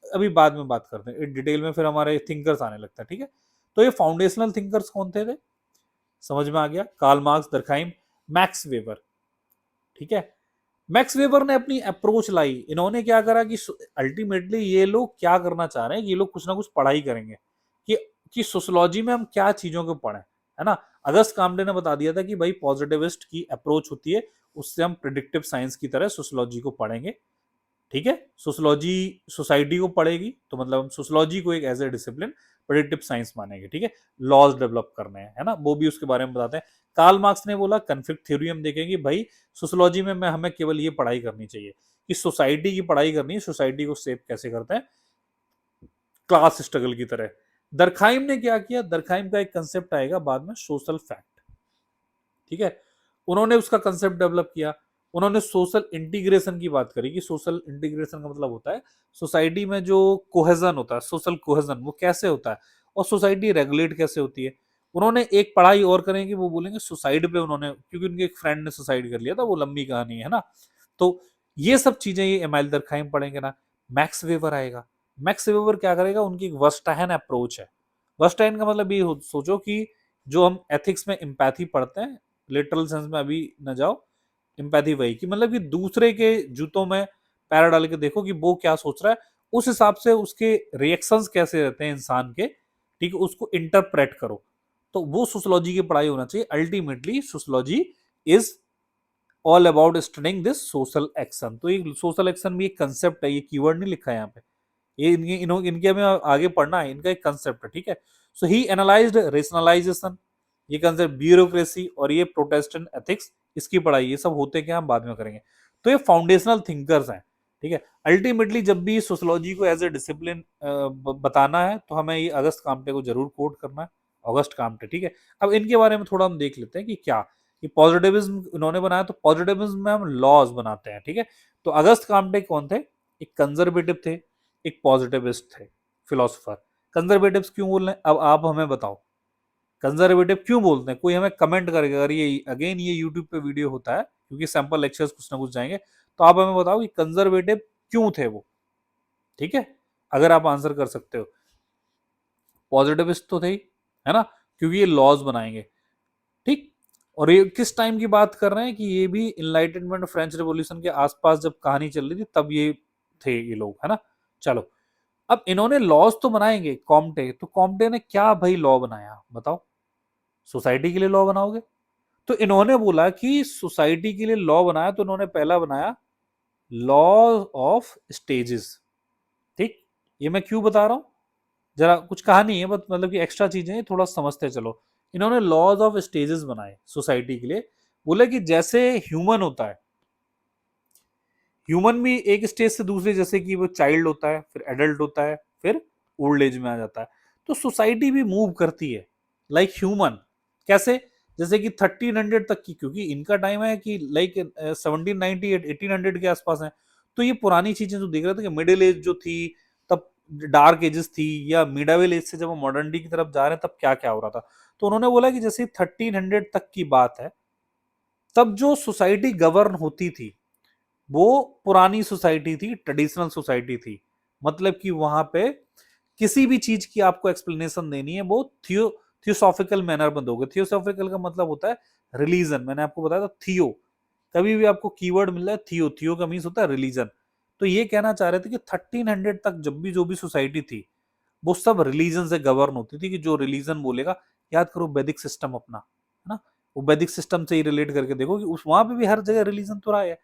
अभी बाद में बात करते हैं डिटेल में, फिर हमारे थिंकर्स आने लगता है, ठीक है। तो ये फाउंडेशनल थिंकर्स कौन थे? समझ में आ गया, Karl Marx, Durkheim, Max Weber. ठीक है, मैक्स वेबर ने अपनी अप्रोच लाई। इन्होंने क्या करा कि अल्टीमेटली ये लोग क्या करना चाह रहे हैं, ये लोग कुछ ना कुछ पढ़ाई करेंगे कि सोशियोलॉजी में हम क्या चीजों को पढ़ें, है ना। अगस्त काम्टे ने बता दिया था कि भाई पॉजिटिविस्ट की अप्रोच होती है, उससे हम प्रिडिक्टिव साइंस की तरह सोशियोलॉजी को पढ़ेंगे। ठीक है, सोशियोलॉजी सोसाइटी को पढ़ेगी, तो मतलब हम सोशियोलॉजी को एक as a discipline predictive science मानेंगे। ठीक है, लॉज डेवलप करने हैं, है ना, वो भी उसके बारे में बताते हैं। कार्ल मार्क्स ने बोला कन्फ्लिक्ट थ्योरी हम देखेंगे, भाई सोशियोलॉजी में हमें केवल ये पढ़ाई करनी चाहिए कि सोसाइटी की पढ़ाई करनी है, सोसाइटी को शेप कैसे करते हैं क्लास स्ट्रगल की तरह। दरखाइम ने क्या किया, दरखाइम का एक कंसेप्ट आएगा बाद में, सोशल फैक्ट। ठीक है, उन्होंने उसका कंसेप्ट डेवलप किया। उन्होंने सोशल इंटीग्रेशन की बात करी कि सोशल इंटीग्रेशन का मतलब होता है सोसाइटी में जो कोहेजन होता है, सोशल कोहेजन, वो कैसे होता है और सोसाइटी रेगुलेट कैसे होती है। उन्होंने एक पढ़ाई और करेंगे, वो बोलेंगे सुसाइड पे, उन्होंने क्योंकि उनके एक फ्रेंड ने सुसाइड कर लिया था, वो लंबी कहानी है ना। तो ये सब चीजें ये एमाइल दरखाइम पढ़ेंगे ना। मैक्स वेबर आएगा। मैक्स वेबर क्या करेगा, उनकी एक वर्स्टाइन अप्रोच है। वर्स्टाइन का मतलब ये सोचो कि जो हम एथिक्स में एम्पैथी पढ़ते हैं, लिटरल सेंस में अभी न जाओ, एम्पैथी वही कि मतलब कि दूसरे के जूतों में पैर डाल के देखो कि वो क्या सोच रहा है, उस हिसाब से उसके रिएक्शंस कैसे रहते हैं इंसान के, ठीक है, उसको इंटरप्रेट करो। तो वो सोशियोलॉजी की पढ़ाई होना चाहिए। Ultimately sociology is all about studying this social action. तो ये सोशल एक्शन भी एक कंसेप्ट है, ये कीवर्ड नहीं लिखा है यहाँ पे, ये इनके हमें आगे पढ़ना है, इनका एक कंसेप्ट है। ठीक है, सो ही एनालाइज्ड रेशनलाइजेशन, ये कंसेप्ट, ब्यूरोक्रेसी और ये प्रोटेस्टेंट एथिक्स, इसकी पढ़ाई, ये सब होते क्या हम बाद में करेंगे। तो ये फाउंडेशनल थिंकर्स हैं। ठीक है, अल्टीमेटली जब भी सोशियोलॉजी को एज ए डिसिप्लिन बताना है तो हमें ये अगस्त काम्टे को जरूर कोट करना है, अगस्त काम्टे। ठीक है, अब इनके बारे में थोड़ा हम देख लेते हैं कि क्या ये पॉजिटिविज्म इन्होंने बनाया। तो पॉजिटिविज्म में हम लॉज बनाते हैं। ठीक है, तो अगस्त काम्टे कौन थे, एक कंजर्वेटिव थे, एक पॉजिटिविस्ट थे, फिलोसोफर। कंजर्वेटिव्स क्यों बोल रहे हैं, अब आप हमें बताओ कंजर्वेटिव क्यों बोलते हैं। कोई हमें कमेंट करेगा, अगर ये अगेन ये यूट्यूब पे वीडियो होता है क्योंकि सैंपल लेक्चर्स कुछ ना कुछ जाएंगे, तो आप हमें बताओ कि कंजर्वेटिव क्यों थे वो। ठीक है, अगर आप आंसर कर सकते हो, पॉजिटिविस्ट तो थे ही, है ना, क्योंकि ये लॉज बनाएंगे। ठीक, और ये किस टाइम की बात कर रहे हैं कि ये भी इनलाइटनमेंट फ्रेंच रिवॉल्यूशन के आसपास जब कहानी चल रही थी तब ये थे ये लोग, है ना। चलो, अब इन्होंने लॉज तो बनाएंगे कॉम्टे, तो कॉम्टे ने क्या भाई लॉ बनाया बताओ, सोसाइटी के लिए लॉ बनाओगे। तो इन्होंने बोला कि सोसाइटी के लिए लॉ बनाया, तो इन्होंने पहला बनाया लॉ ऑफ स्टेजेस। ठीक, ये मैं क्यों बता रहा हूं, जरा कुछ कहा नहीं है, बट मतलब कि एक्स्ट्रा चीजें थोड़ा समझते चलो। इन्होंने लॉज ऑफ स्टेजेस बनाए सोसाइटी के लिए। बोले कि जैसे ह्यूमन होता है, ह्यूमन भी एक स्टेज से दूसरे, जैसे कि वो चाइल्ड होता है, फिर एडल्ट होता है, फिर ओल्ड एज में आ जाता है, तो सोसाइटी भी मूव करती है लाइक ह्यूमन। कैसे, जैसे कि 1300 तक की, क्योंकि इनका टाइम है कि लाइक 1798 1800 के आसपास है। तो ये पुरानी चीजें जो देख रहे थे कि मिडिल एज जो थी तब, डार्क एजेस थी, या मिडावेल एज से जब हम मॉडर्निटी की तरफ जा रहे हैं तब क्या क्या हो रहा था। तो उन्होंने बोला कि जैसे 1300 तक की बात है, तब जो सोसाइटी गवर्न होती थी वो पुरानी सोसाइटी थी, ट्रेडिशनल सोसाइटी थी। मतलब कि वहां पे किसी भी चीज की आपको एक्सप्लेनेशन देनी है, वो थियोसॉफिकल मैनर में दोगे। थियोसॉफिकल का मतलब होता है रिलीजन, मैंने आपको बताया था थियो, कभी भी आपको कीवर्ड मिल रहा है थियो, थियो का मीन्स होता है रिलीजन। तो ये कहना चाह रहे थे कि 1300 तक जब भी जो भी सोसाइटी थी वो सब रिलीजन से गवर्न होती थी, कि जो रिलीजन बोलेगा, याद करो वैदिक सिस्टम अपना, है ना, वो वैदिक सिस्टम से ही रिलेट करके देखो कि उस वहां पे भी हर जगह रिलीजन तो रहा है।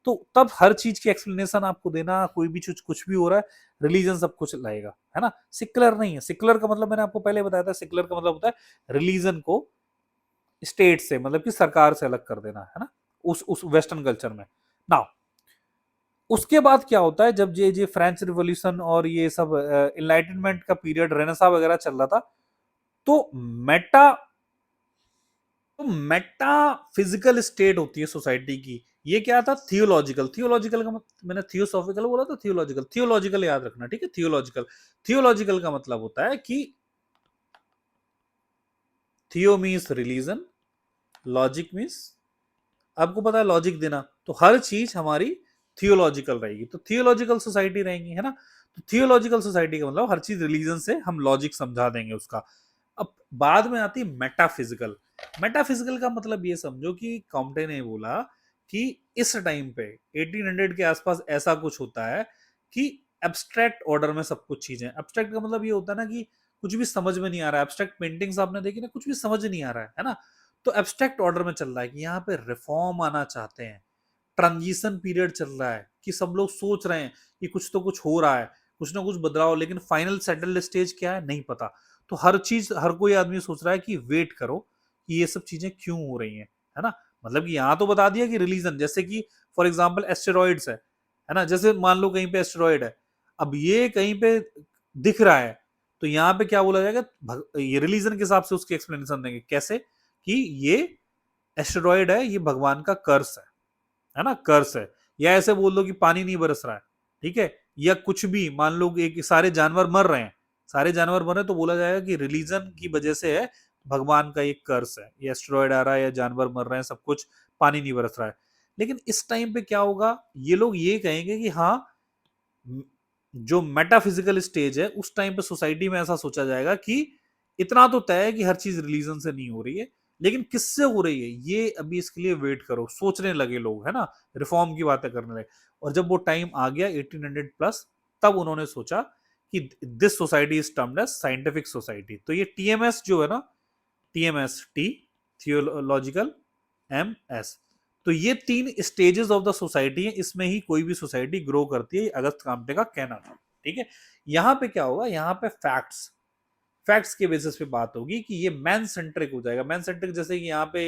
तो तब हर चीज की एक्सप्लेनेशन आपको देना, कोई भी चीज कुछ भी हो रहा है, रिलीजन सब कुछ लाएगा, है ना। सिकुलर नहीं है, सिकुलर का मतलब मैंने आपको पहले बताया था, सिकुलर का मतलब होता है रिलीजन को स्टेट से, मतलब कि सरकार से अलग कर देना, है ना, उस वेस्टर्न कल्चर में। नाउ उसके बाद क्या होता है, जब ये फ्रेंच रिवॉल्यूशन और ये सब इनलाइटनमेंट का पीरियड, रेनेसा वगैरह चल रहा था, तो मेटा तो मेटा फिजिकल स्टेट होती है सोसाइटी की, ये क्या था, थियोलॉजिकल। थियोलॉजिकल का मैंने थियोसॉफिकल बोला था, थियोलॉजिकल, थियोलॉजिकल याद रखना, ठीक है, थियोलॉजिकल। थियोलॉजिकल का मतलब होता है कि थियो मीन्स रिलीजन, लॉजिक मीन्स, आपको पता है लॉजिक देना, तो हर चीज हमारी थियोलॉजिकल रहेगी, तो थियोलॉजिकल सोसाइटी रहेंगी, है ना। तो थियोलॉजिकल सोसाइटी का मतलब हर चीज रिलीजन से हम लॉजिक समझा देंगे उसका। अब बाद में आती है मेटाफिजिकल। मेटाफिजिकल का मतलब ये समझो कि कॉम्टे ने बोला कि इस टाइम पे 1800 के आसपास ऐसा कुछ होता है कि एब्स्ट्रैक्ट ऑर्डर में सब कुछ चीजें, एब्स्ट्रैक्ट का मतलब ये होता है ना कि कुछ भी समझ में नहीं आ रहा है, एब्स्ट्रैक्ट पेंटिंग्स आपने देखी ना, कुछ भी समझ नहीं आ रहा है ना, तो एब्स्ट्रैक्ट ऑर्डर में चल रहा है कि यहाँ पे रिफॉर्म आना चाहते हैं, ट्रांजिशन पीरियड चल रहा है कि सब लोग सोच रहे हैं कि कुछ तो कुछ हो रहा है, कुछ ना कुछ बदलाव, लेकिन फाइनल सेटल्ड स्टेज क्या है नहीं पता। तो हर चीज, हर कोई आदमी सोच रहा है कि वेट करो कि ये सब चीजें क्यों हो रही हैं, है ना। मतलब कि यहाँ तो बता दिया कि रिलीजन, जैसे कि फॉर एग्जाम्पल एस्टेरॉइड्स है ना, जैसे मान लो कहीं पे एस्टेरॉइड है, अब ये कहीं पे दिख रहा है, तो यहाँ पे क्या बोला जाएगा, ये रिलीजन के हिसाब से उसकी एक्सप्लेनेशन देंगे कैसे, कि ये एस्टेरॉइड है, ये भगवान का कर्स है ना, कर्स है। या ऐसे बोल दो कि पानी नहीं बरस रहा है, ठीक है, या कुछ भी मान लो एक सारे जानवर मर रहे हैं, सारे जानवर मर रहे हैं, तो बोला जाएगा कि रिलीजन की वजह से है, भगवान का एक कर्स है, ये एस्टेरॉइड आ रहा है या जानवर मर रहे हैं, सब कुछ, पानी नहीं बरस रहा है। लेकिन इस टाइम पे क्या होगा, ये लोग ये कहेंगे कि हाँ, जो मेटाफिजिकल स्टेज है उस टाइम पे सोसाइटी में ऐसा सोचा जाएगा कि इतना तो तय है कि हर चीज रिलीजन से नहीं हो रही है, लेकिन किससे हो रही है ये अभी इसके लिए वेट करो, सोचने लगे लोग, है ना, रिफॉर्म की बातें करने लगे। और जब वो टाइम आ गया 1800 प्लस, तब उन्होंने सोचा कि this society is termed as scientific society. तो ये टीएमएस जो है ना, TMS, T theological, M S, तो ये तीन स्टेजेस ऑफ द सोसाइटी है, इसमें ही कोई भी सोसाइटी ग्रो करती है, अगस्त काम्टे का कहना था। ठीक है, यहाँ पे क्या होगा, यहाँ पे फैक्ट्स, फैक्ट्स के बेसिस पे बात होगी कि ये मैन सेंट्रिक हो जाएगा। मैन सेंट्रिक जैसे कि यहाँ पे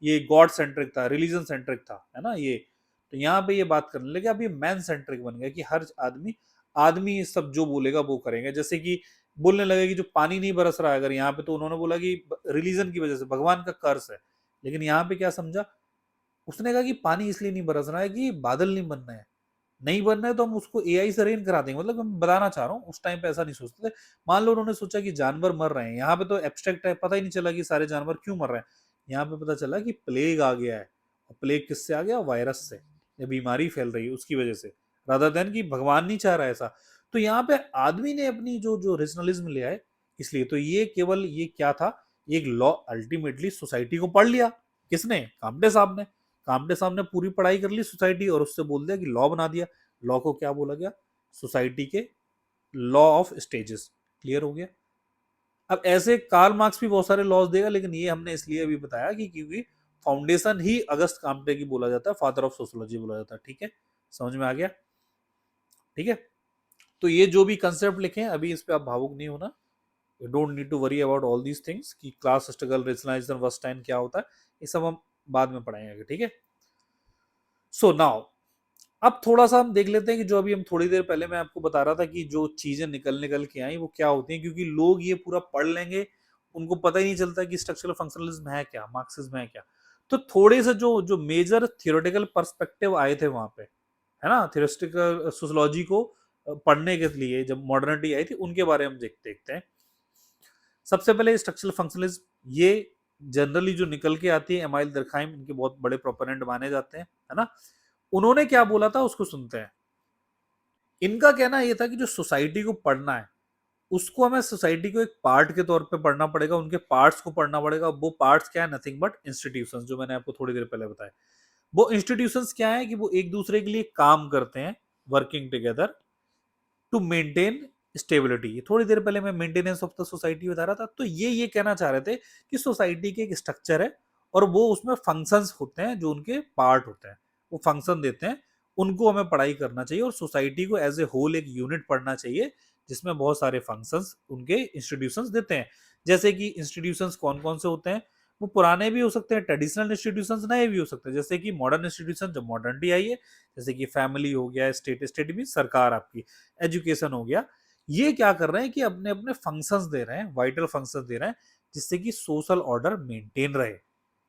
ये गॉड सेंट्रिक था, रिलीजन सेंट्रिक था, है ना ये, तो यहाँ पे ये बात करने लगे, अब ये मैन सेंट्रिक बन गया कि हर आदमी, आदमी सब जो बोलेगा वो करेंगे। जैसे कि बोलने लगे कि जो पानी नहीं बरस रहा है अगर यहाँ पे, तो उन्होंने बोला कि रिलीजन की वजह से, भगवान का कर्स है। लेकिन यहाँ पे क्या समझा, उसने कहा कि पानी इसलिए नहीं बरस रहा है कि बादल नहीं बन रहे हैं, नहीं बनना है तो हम उसको एआई से रेन करा देंगे। मतलब मैं बताना चाह रहा हूँ उस टाइम पे ऐसा नहीं सोचते थे। मान लो उन्होंने सोचा कि जानवर मर रहे हैं, यहाँ पे तो एब्स्ट्रैक्ट है, पता ही नहीं चला कि सारे जानवर क्यों मर रहे हैं। यहाँ पे पता चला कि प्लेग आ गया है, और प्लेग किससे आ गया, वायरस से, या बीमारी फैल रही है उसकी वजह से, रादर देन कि भगवान नहीं चाह रहा है ऐसा। तो यहाँ पे आदमी ने अपनी जो जो रेशनलिज्म ले आए, इसलिए तो ये केवल ये क्या था, एक लॉ, अल्टीमेटली सोसाइटी को पढ़ लिया किसने, कामटे साहब ने। कामटे साहब ने पूरी पढ़ाई कर ली सोसाइटी, और उससे बोल दिया कि लॉ बना दिया। लॉ को क्या बोला गया, सोसाइटी के लॉ ऑफ स्टेजेस। क्लियर हो गया। अब ऐसे कार्ल मार्क्स भी बहुत सारे लॉज देगा, लेकिन ये हमने इसलिए अभी बताया कि क्योंकि फाउंडेशन ही अगस्त काम्टे की बोला जाता है, फादर ऑफ सोशियोलॉजी बोला जाता है। ठीक है, समझ में आ गया। ठीक है, तो ये जो भी कंसेप्ट लिखे अभी, इस पे आप भावुक नहीं होना, you don't need to worry about all these things कि क्लास स्ट्रगल, रेशनलाइजेशन, वर्स्टाइन क्या होता है, ये सब हम बाद में पढ़ाएंगे। ठीक है, सो नाउ अब थोड़ा सा हम देख लेते हैं कि जो अभी हम थोड़ी देर पहले मैं आपको बता रहा था कि जो चीजें निकल निकल के आई वो क्या होती हैं, क्योंकि लोग ये पूरा पढ़ लेंगे, उनको पता ही नहीं चलता कि स्ट्रक्चरल फंक्शनलिज्म है क्या, मार्क्सिज्म है क्या। तो थोड़े से जो जो मेजर थियोरेटिकल पर्सपेक्टिव आए थे वहां पे, है ना, थियोरिस्टिकल सोशियोलॉजी को पढ़ने के लिए जब मॉडर्निटी आई थी, उनके बारे में देखते हैं। सबसे पहले स्ट्रक्चरल फंक्शनलिज्म, ये जनरली जो निकल के आती है, एमाइल दरखाइम इनके बहुत बड़े प्रोपोनेंट माने जाते हैं, है ना। उन्होंने क्या बोला था उसको सुनते हैं। इनका कहना यह था कि जो सोसाइटी को पढ़ना है, उसको हमें सोसाइटी को एक पार्ट के तौर पे पढ़ना पड़ेगा, उनके पार्ट्स को पढ़ना पड़ेगा। वो पार्ट्स क्या है, नथिंग बट इंस्टीट्यूशंस, जो मैंने आपको थोड़ी देर पहले बताया। वो इंस्टीट्यूशंस क्या है कि वो एक दूसरे के लिए काम करते हैं, working together to maintain stability. थोड़ी देर पहले मैं मेंटेनेंस ऑफ द सोसाइटी बता रहा था, तो ये कहना चाह रहे थे कि सोसाइटी के एक स्ट्रक्चर है, और वो उसमें फंक्शंस होते हैं जो उनके पार्ट होते हैं, वो फंक्शन देते हैं, उनको हमें पढ़ाई करना चाहिए, और सोसाइटी को एज ए होल एक यूनिट पढ़ना चाहिए, जिसमें बहुत सारे फंक्शंस उनके इंस्टीट्यूशंस देते हैं। जैसे कि इंस्टीट्यूशंस कौन कौन से होते हैं, वो पुराने भी हो सकते हैं, ट्रेडिशनल इंस्टीट्यूशंस, नए भी हो सकते हैं। जैसे कि मॉडर्न इंस्टीट्यूशन, जब मॉडर्निटी आई है, जैसे कि फैमिली हो गया, स्टेट, स्टेट भी सरकार आपकी, एजुकेशन हो गया, ये क्या कर रहे हैं कि अपने अपने फंक्शंस दे रहे हैं, वाइटल फंक्शंस दे रहे हैं, जिससे कि सोशल ऑर्डर मेंटेन रहे।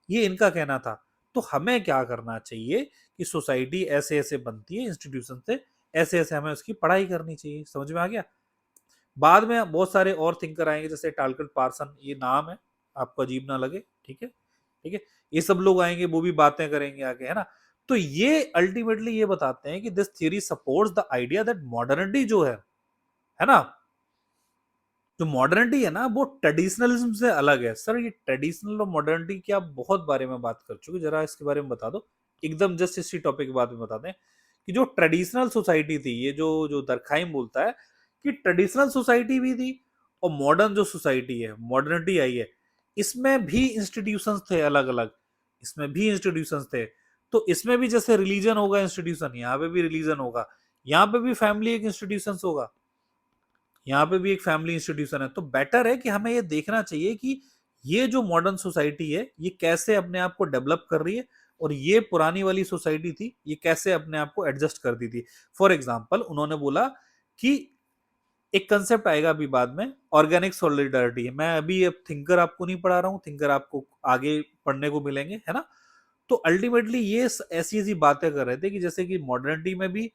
ये इनका कहना था। तो हमें क्या करना चाहिए कि सोसाइटी ऐसे ऐसे बनती है इंस्टीट्यूशन से, ऐसे ऐसे हमें उसकी पढ़ाई करनी चाहिए। समझ में आ गया। बाद में बहुत सारे और थिंकर आएंगे, जैसे टालकट पार्सन, ये नाम है, आपको अजीब ना लगे, ठीक है, ठीक है, ये सब लोग आएंगे, वो भी बातें करेंगे आगे, है ना। तो ये अल्टीमेटली ये बताते हैं कि this theory supports the idea that modernity जो है ना, जो मॉडर्निटी है ना वो ट्रेडिशनलिज्म से अलग है। सर ये ट्रेडिशनल और मॉडर्निटी की आप बहुत बारे में बात कर चुके, जरा इसके बारे में बता दो एकदम, जस्ट इसी टॉपिक के बारे में बता दें कि जो ट्रेडिशनल सोसाइटी थी, ये जो जो दरखाइम बोलता है कि ट्रेडिशनल सोसाइटी भी थी और मॉडर्न जो सोसाइटी है, मॉडर्निटी आई है, इसमें भी इंस्टीट्यूशंस थे अलग अलग, इसमें भी इंस्टीट्यूशंस थे। तो इसमें भी जैसे रिलीजन होगा इंस्टीट्यूशन, यहाँ पे भी रिलीजन होगा, यहाँ पे भी फैमिली एक इंस्टीट्यूशन होगा, यहाँ पे भी एक फैमिली इंस्टीट्यूशन है। तो बेटर है कि हमें ये देखना चाहिए कि ये जो मॉडर्न सोसाइटी है ये कैसे अपने आप को डेवलप कर रही है, और ये पुरानी वाली सोसाइटी थी ये कैसे अपने आप को एडजस्ट कर दी थी। फॉर एग्जाम्पल उन्होंने बोला कि एक कंसेप्ट आएगा अभी बाद में, ऑर्गेनिक सॉलिडारिटी। मैं अभी अब थिंकर आपको नहीं पढ़ा रहा हूँ, थिंकर आपको आगे पढ़ने को मिलेंगे, है ना। तो अल्टीमेटली ये ऐसी ऐसी बातें कर रहे थे कि जैसे कि मॉडर्निटी में भी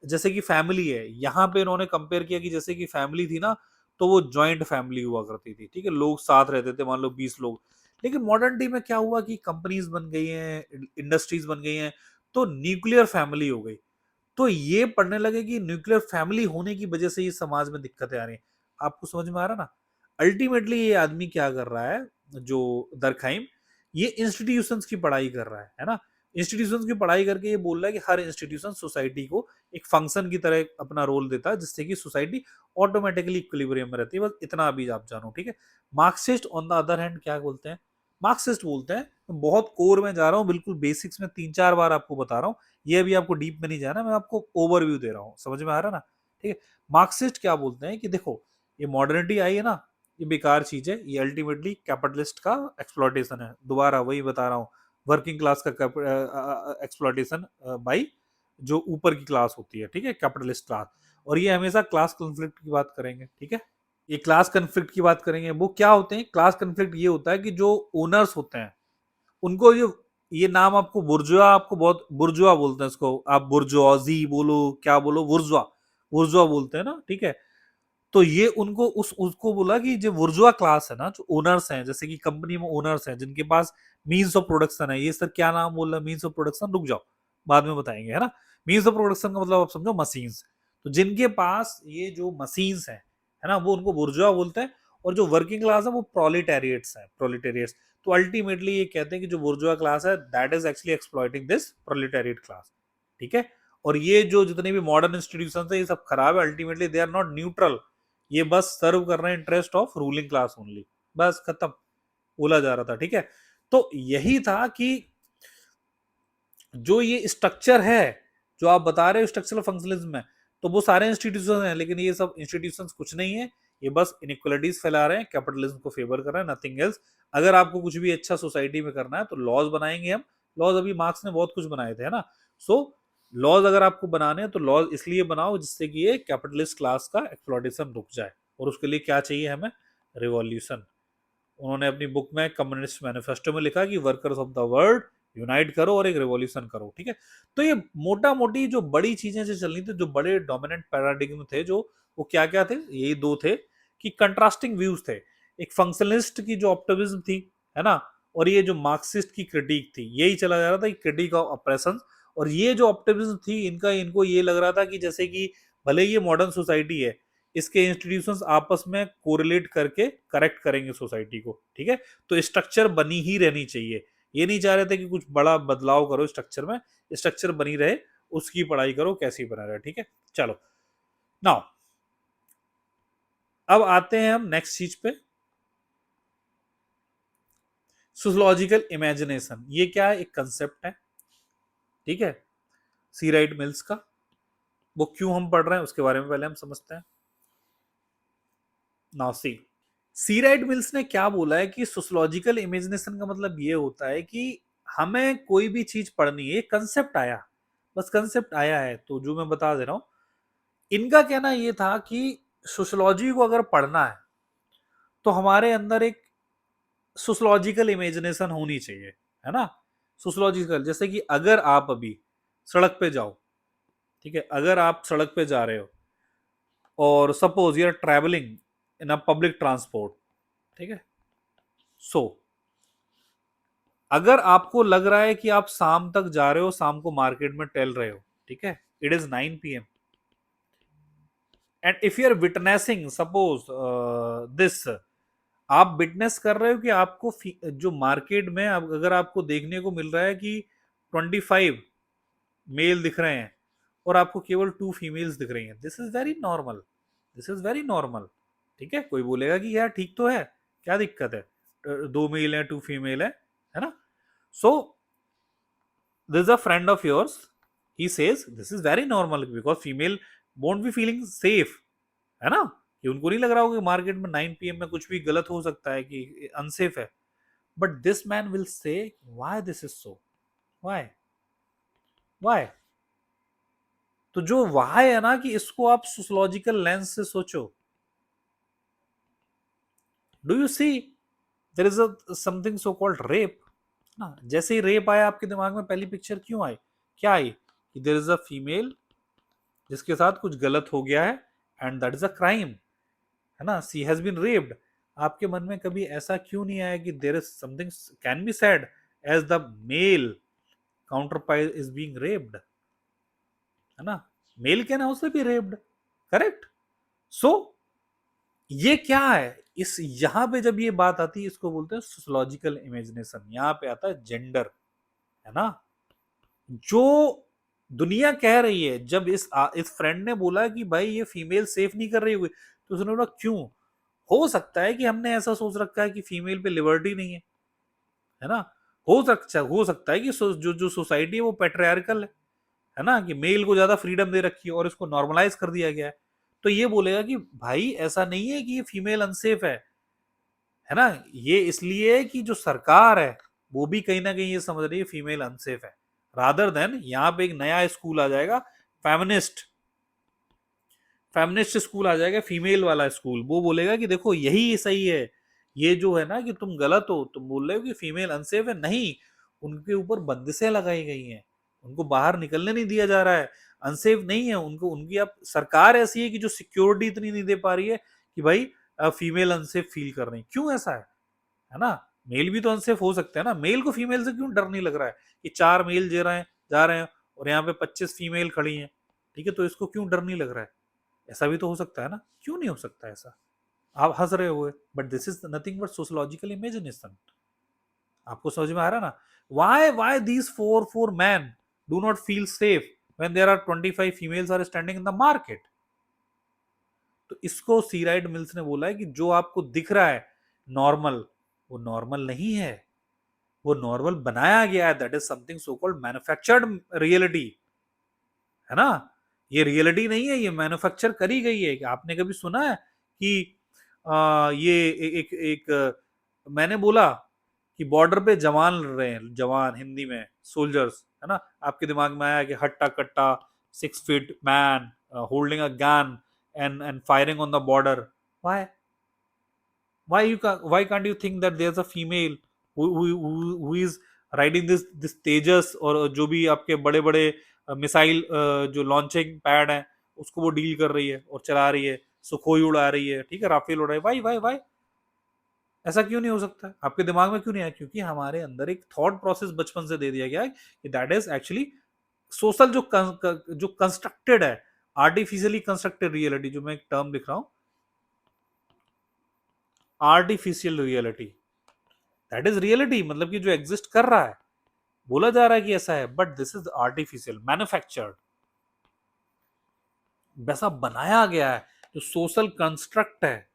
जैसे कि फैमिली है, यहाँ पे इन्होंने कंपेयर किया कि जैसे कि फैमिली थी ना तो वो जॉइंट फैमिली हुआ करती थी, ठीक है, लोग साथ रहते थे, मान लो 20 लोग। लेकिन मॉडर्निटी में क्या हुआ कि कंपनीज बन गई हैं, इंडस्ट्रीज बन गई हैं, तो न्यूक्लियर फैमिली हो गई। तो ये पढ़ने लगे कि न्यूक्लियर फैमिली होने की वजह से ये समाज में दिक्कतें आ रही हैं। आपको समझ में आ रहा ना। अल्टीमेटली ये आदमी क्या कर रहा है, जो दरखाइम, ये इंस्टीट्यूशंस की पढ़ाई कर रहा है ना। इंस्टीट्यूशंस की पढ़ाई करके ये बोल रहा है कि हर इंस्टीट्यूशन सोसाइटी को एक फंक्शन की तरह अपना रोल देता है, जिससे कि सोसाइटी ऑटोमेटिकली इक्विलिब्रियम में रहती है। बस इतना अभी आप जानो, ठीक है। Marxist on the other hand क्या बोलते हैं, मार्क्सिस्ट बोलते हैं, बहुत कोर में जा रहा हूँ, बिल्कुल बेसिक्स में 3-4 बार आपको बता रहा हूँ, ये अभी आपको डीप में नहीं जाना, मैं आपको ओवरव्यू दे रहा हूँ, समझ में आ रहा ना, ठीक है। मार्क्सिस्ट क्या बोलते हैं कि देखो ये मॉडर्निटी आई है ना, ये बेकार चीज है, ये अल्टीमेटली कैपिटलिस्ट का एक्सप्लॉयटेशन है। दोबारा वही बता रहा हूँ, वर्किंग क्लास का एक्सप्लॉयटेशन बाई जो ऊपर की क्लास होती है, ठीक है, कैपिटलिस्ट क्लास। और ये हमेशा क्लास कॉन्फ्लिक्ट की बात करेंगे, ठीक है। ये क्लास कॉन्फ्लिक्ट की बात करेंगे, वो क्या होते हैं क्लास कॉन्फ्लिक्ट, ये होता है कि जो ओनर्स होते हैं उनको ये नाम आपको बुर्जुआ, आपको बहुत बुर्जुआ बोलते हैं इसको, आप बुर्जुआजी बोलो क्या बोलो, बुर्जुआ बुर्जुआ बोलते हैं ना, ठीक है। तो ये उनको उसको बोला कि जो बुर्जुआ क्लास है ना, जो ओनर्स हैं, जैसे कि कंपनी में ओनर्स हैं जिनके पास मीन्स ऑफ प्रोडक्शन है, ये सर क्या नाम बोल रहा है, मीन्स ऑफ प्रोडक्शन, रुक जाओ बाद में बताएंगे, है ना। मीन्स ऑफ प्रोडक्शन का मतलब आप समझो मशीन्स, तो जिनके पास ये जो मशीन्स है ना, वो उनको बुर्जुआ बोलते हैं। और जो वर्किंग क्लास है वो प्रोलिटेरिएट्स है, प्रोलिटेरिएट्स। तो अल्टीमेटली ये कहते हैं कि जो बुर्जुआ क्लास है that is actually exploiting this proletariat class, ठीक है। और ये जो जितने भी मॉडर्न इंस्टीट्यूशन है ये सब खराब है, ultimately they are not neutral, ये बस सर्व कर रहे हैं interest of ruling class only, बस खत्म, बोला जा रहा था, ठीक है। तो यही था कि जो ये स्ट्रक्चर है जो आप बता रहे हो स्ट्रक्चरल फंक्शनलिज्म में, तो वो सारे इंस्टीट्यूशन हैं, लेकिन ये सब इंस्टीट्यूशन कुछ नहीं है, ये बस इनइक्वालिटीज फैला रहे हैं, कैपिटलिज्म को फेवर कर रहे हैं, नथिंग एल्स। अगर आपको कुछ भी अच्छा सोसाइटी में करना है तो लॉज बनाएंगे हम, लॉज अभी मार्क्स ने बहुत कुछ बनाए थे, है ना। सो लॉज अगर आपको बनाने हैं तो लॉज इसलिए बनाओ जिससे कि ये कैपिटलिस्ट क्लास का एक्सप्लॉयटेशन रुक जाए, और उसके लिए क्या चाहिए हमें, रिवॉल्यूशन। उन्होंने अपनी बुक में कम्युनिस्ट मैनिफेस्टो में लिखा कि workers of the world unite करो और एक रिवॉल्यूशन करो, ठीक है। तो ये मोटा मोटी जो बड़ी चीजें जो चल रही थी, जो बड़े डोमिनेंट पैराडिग्म थे, जो वो क्या क्या थे, यही दो थे कि कंट्रास्टिंग व्यूज थे। एक फंक्शनलिस्ट की जो ऑप्टिमिज्म थी, है ना, और ये जो मार्क्सिस्ट की क्रिटिक थी, यही चला जा रहा था, क्रिटिक ऑफ ऑपरेशन। और ये जो ऑप्टिमिज्म थी इनका, इनको ये लग रहा था कि जैसे कि भले ये मॉडर्न सोसाइटी है, इसके इंस्टीट्यूशंस आपस में कोरिलेट करके करेक्ट करेंगे सोसाइटी को, ठीक है। तो स्ट्रक्चर बनी ही रहनी चाहिए, ये नहीं चाह रहे थे कि कुछ बड़ा बदलाव करो स्ट्रक्चर में, स्ट्रक्चर बनी रहे, उसकी पढ़ाई करो कैसी बना रहे, ठीक है। चलो नाउ अब आते हैं हम नेक्स्ट चीज पे, सोशियोलॉजिकल इमेजिनेशन। ये क्या है, एक कंसेप्ट है, ठीक है, सी राइट मिल्स का। वो क्यों हम पढ़ रहे हैं उसके बारे में पहले हम समझते हैं। नाउ सी राइट मिल्स ने क्या बोला है कि सोशियोलॉजिकल इमेजिनेशन का मतलब ये होता है कि हमें कोई भी चीज पढ़नी है, कंसेप्ट आया, बस कंसेप्ट आया है, तो जो मैं बता दे रहा हूं, इनका कहना ये था कि सोशियोलॉजी को अगर पढ़ना है तो हमारे अंदर एक सोशियोलॉजिकल इमेजिनेशन होनी चाहिए, है ना। सोशियोलॉजिकल, जैसे कि अगर आप अभी सड़क पे जाओ, ठीक है, अगर आप सड़क पे जा रहे हो और suppose you are travelling in a public transport, ठीक है। सो अगर आपको लग रहा है कि आप शाम तक जा रहे हो, शाम को मार्केट में टहल रहे हो, ठीक है, it is 9 PM, and if you are witnessing suppose this, आप विटनेस कर रहे हो कि आपको जो मार्केट में अगर आपको देखने को मिल रहा है कि 25 मेल दिख रहे हैं और आपको केवल 2 फीमेल्स दिख रही हैं, this is very normal, this is very normal. ठीक है, कोई बोलेगा कि यार ठीक तो है, क्या दिक्कत है, 2 मेल है 2 फीमेल है ना। So this a friend of yours, he says this is very normal because female won't be feeling safe, है ना, कि उनको नहीं लग रहा होगा कि मार्केट में 9 PM में कुछ भी गलत हो सकता है, कि अनसेफ है। But this man will say why this is so, why, why. तो जो व्हाई है ना, कि इसको आप सोशियोलॉजिकल लेंस से सोचो। Do you see there is a something so called rape ना, जैसे ही रेप आया आपके दिमाग में पहली पिक्चर क्यों आई, क्या आई, कि देयर इज अ फीमेल जिसके साथ कुछ गलत हो गया है and that is a crime, है ना, सी हैज बीन रेप्ड। आपके मन में कभी ऐसा क्यों नहीं आया कि there is something can be said as the male counterpart is being raped, है ना, male can also be raped, correct. So ये क्या है, इस यहां पे जब ये बात आती है इसको बोलते हैं सोशियोलॉजिकल इमेजिनेशन, यहां पे आता है जेंडर, है ना। जो दुनिया कह रही है, जब इस फ्रेंड ने बोला कि भाई ये फीमेल सेफ नहीं कर रही हुई, तो उसने बोला क्यों, हो सकता है कि हमने ऐसा सोच रखा है कि फीमेल पे लिबर्टी नहीं है ना, हो सकता है कि जो जो सोसाइटी है वो पेट्रियार्कल है ना, कि मेल को ज्यादा फ्रीडम दे रखी है और इसको नॉर्मलाइज कर दिया गया है। तो ये बोलेगा कि भाई ऐसा नहीं है कि ये फीमेल अनसेफ है ना, ये इसलिए कि जो सरकार है वो भी कहीं ना कहीं ये समझ रही है फीमेल अनसेफ है, रादर देन यहाँ पे एक नया स्कूल आ जाएगा, फेमिनिस्ट, फेमिनिस्ट स्कूल आ जाएगा, फीमेल वाला स्कूल, वो बोलेगा कि देखो यही सही है, ये जो है ना कि तुम गलत हो, तुम बोल रहे हो कि फीमेल अनसेफ है, नहीं, उनके ऊपर बंदिशें लगाई गई हैं, उनको बाहर निकलने नहीं दिया जा रहा है, अनसेफ नहीं है उनको, उनकी अब सरकार ऐसी है कि जो सिक्योरिटी इतनी नहीं दे पा रही है कि भाई फीमेल अनसेफ फील कर रही है। क्यों ऐसा है ना, मेल भी तो अनसेफ हो सकते हैं ना, मेल को फीमेल से क्यों डर नहीं लग रहा है कि 4 मेल जा रहे हैं और यहाँ पे 25 फीमेल खड़ी हैं, ठीक है, तो इसको क्यों डर नहीं लग रहा है, ऐसा भी तो हो सकता है ना, क्यों नहीं हो सकता ऐसा। आप हंस रहे हुए, but this is nothing but sociological imagination. आपको समझ में आ रहा है ना, why these four man do not feel safe when there are 25 females are standing in the market. तो इसको सी राइट मिल्स ने बोला है कि जो आपको दिख रहा है नॉर्मल, वो नॉर्मल नहीं है, वो नॉर्मल बनाया गया है, that is something so called manufactured reality, है ना, ये रियलिटी नहीं है, ये मैन्युफैक्चर करी गई है। कि आपने कभी सुना है कि ये मैंने बोला कि बॉर्डर पे जवान लड़ रहे हैं, जवान हिंदी में सोल्जर्स, है ना, आपके दिमाग में आया कि हट्टा कट्टा 6 feet man holding a gun and firing on the border. Why, why can't you think that there's a female who is riding this तेजस, और जो भी आपके बड़े बड़े मिसाइल जो लॉन्चिंग पैड है उसको वो डील कर रही है और चला रही है, सुखोई उड़ा रही है, ठीक है, राफेल उड़ा रही है, वाई ऐसा क्यों नहीं हो सकता, आपके दिमाग में क्यों नहीं आया, क्योंकि हमारे अंदर एक थॉट प्रोसेस बचपन से दे दिया गया है कि दैट इज एक्चुअली सोशल, जो कंस्ट्रक्टेड है, आर्टिफिशियली कंस्ट्रक्टेड रियलिटी, जो मैं एक टर्म लिख रहा हूं, artificial reality, that is reality, मतलब कि जो एग्जिस्ट कर रहा है, बोला जा रहा है कि ऐसा है, but this is artificial manufactured, वैसा बनाया गया है, जो सोशल कंस्ट्रक्ट है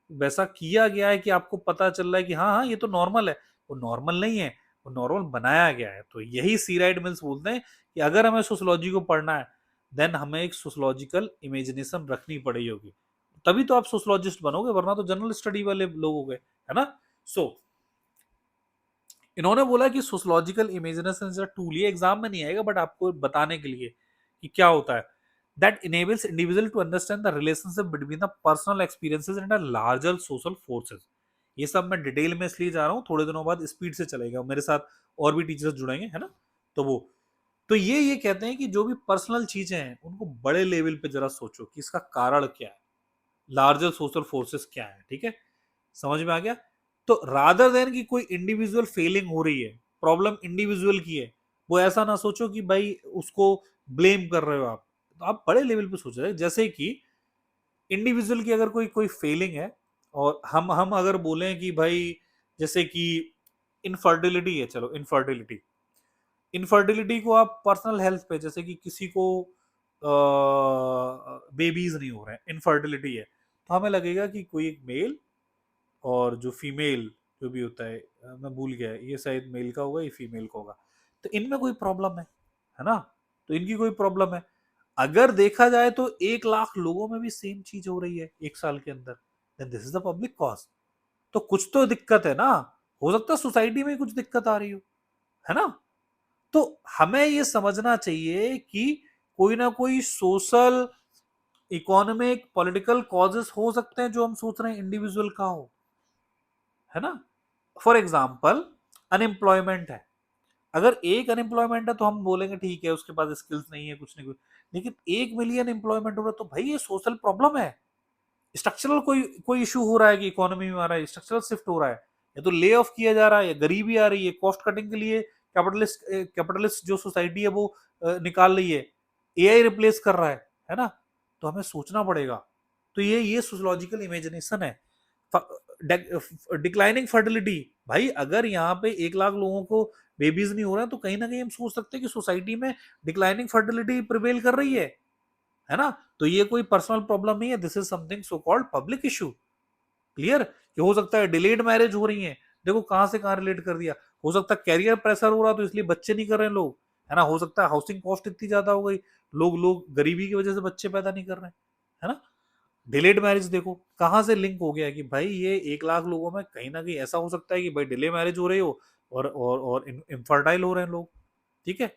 वैसा किया गया है कि आपको पता चल रहा है कि हाँ हाँ ये तो नॉर्मल है, वो नॉर्मल नहीं है, वो नॉर्मल बनाया गया है। तो यही सी राइट मिल्स बोलते हैं कि अगर हमें सोशोलॉजी को पढ़ना है, देन हमें एक सोशोलॉजिकल इमेजिनेशन रखनी पड़ेगी होगी, तभी तो आप सोशोलॉजिस्ट बनोगे, वरना तो जनरल स्टडी वाले लोग हो गए, है ना। सो इन्होंने बोला कि sociological imagination is a tool, ये एग्जाम में नहीं आएगा बट आपको बताने के लिए कि क्या होता है, that enables individual to understand the relationship between the personal experiences and a larger social forces. ये सब मैं डिटेल में इसलिए जा रहा हूँ, थोड़े दिनों बाद स्पीड से चलेगा, मेरे साथ और भी टीचर्स जुड़ेंगे, है ना। तो वो तो ये कहते हैं कि जो भी पर्सनल चीजें हैं उनको बड़े लेवल पे जरा सोचो कि इसका कारण क्या है, लार्जर सोशल फोर्सेस क्या है, ठीक है, समझ में आ गया। तो रादर देन कि कोई इंडिविजुअल फेलिंग हो रही है, प्रॉब्लम इंडिविजुअल की है, वो ऐसा ना सोचो कि भाई उसको ब्लेम कर रहे हो आप, तो आप बड़े लेवल पे सोच रहे हैं, जैसे कि इंडिविजुअल की अगर कोई कोई फीलिंग है, और हम अगर बोलें कि भाई जैसे कि इनफर्टिलिटी है, चलो इनफर्टिलिटी, इनफर्टिलिटी को आप पर्सनल हेल्थ पे, जैसे कि किसी को बेबीज नहीं हो रहे हैं, इनफर्टिलिटी है, तो हमें लगेगा कि कोई एक मेल और जो फीमेल जो भी होता है, मैं भूल गया, ये शायद मेल का होगा, ये फीमेल का होगा, तो इनमें कोई प्रॉब्लम है ना, तो इनकी कोई प्रॉब्लम है। अगर देखा जाए तो 1 लाख लोगों में भी सेम चीज हो रही है 1 साल के अंदर, then this is the public cause. तो कुछ तो दिक्कत है ना, हो सकता है सोसाइटी में कुछ दिक्कत आ रही हो, है ना। तो हमें ये समझना चाहिए कि कोई ना कोई सोशल, इकोनॉमिक, पॉलिटिकल कॉजेस हो सकते हैं जो हम सोच रहे हैं इंडिविजुअल का हो, है ना। फॉर एग्जाम्पल अनएम्प्लॉयमेंट है, अगर एक अनएम्प्लॉयमेंट है तो हम बोलेंगे ठीक है उसके पास स्किल्स नहीं है, कुछ नहीं कुछ, लेकिन 1 मिलियन एम्प्लॉयमेंट हो रहा है तो भाई ये सोशल प्रॉब्लम है, स्ट्रक्चरल कोई कोई इशू हो रहा है कि इकोनॉमी में आ रहा है, स्ट्रक्चरल शिफ्ट हो रहा है, या तो ले ऑफ किया जा रहा है, या गरीबी आ रही है, कॉस्ट कटिंग के लिए कैपिटलिस्ट जो सोसाइटी है वो निकाल रही है, एआई रिप्लेस कर रहा है ना। तो हमें सोचना पड़ेगा। तो ये सोशोलॉजिकल इमेजिनेशन है। डिक्लाइनिंग फर्टिलिटी, भाई अगर यहाँ पे 1 लाख लोगों को बेबीज नहीं हो रहा है तो कहीं ना कहीं हम सोच सकते हैं कि सोसाइटी में डिक्लाइनिंग फर्टिलिटी प्रिवेल कर रही है ना। तो ये कोई पर्सनल प्रॉब्लम नहीं है, this is something so called public issue. Clear, कि हो सकता है डिलेड मैरिज हो रही है, देखो कहां से कहां रिलेट कर दिया, हो सकता है कैरियर प्रेशर हो रहा तो इसलिए बच्चे नहीं कर रहे हैं लोग, है ना, हो सकता है हाउसिंग कॉस्ट इतनी ज्यादा हो गई, लोग लोग गरीबी की वजह से बच्चे पैदा नहीं कर रहे हैं, है ना। डिलेड मैरिज देखो कहां से लिंक हो गया कि भाई ये 1 लाख लोगों में कहीं ना कहीं ऐसा हो सकता है कि भाई डिले मैरिज हो रही हो और इनफर्टाइल हो रहे हैं लोग, ठीक है।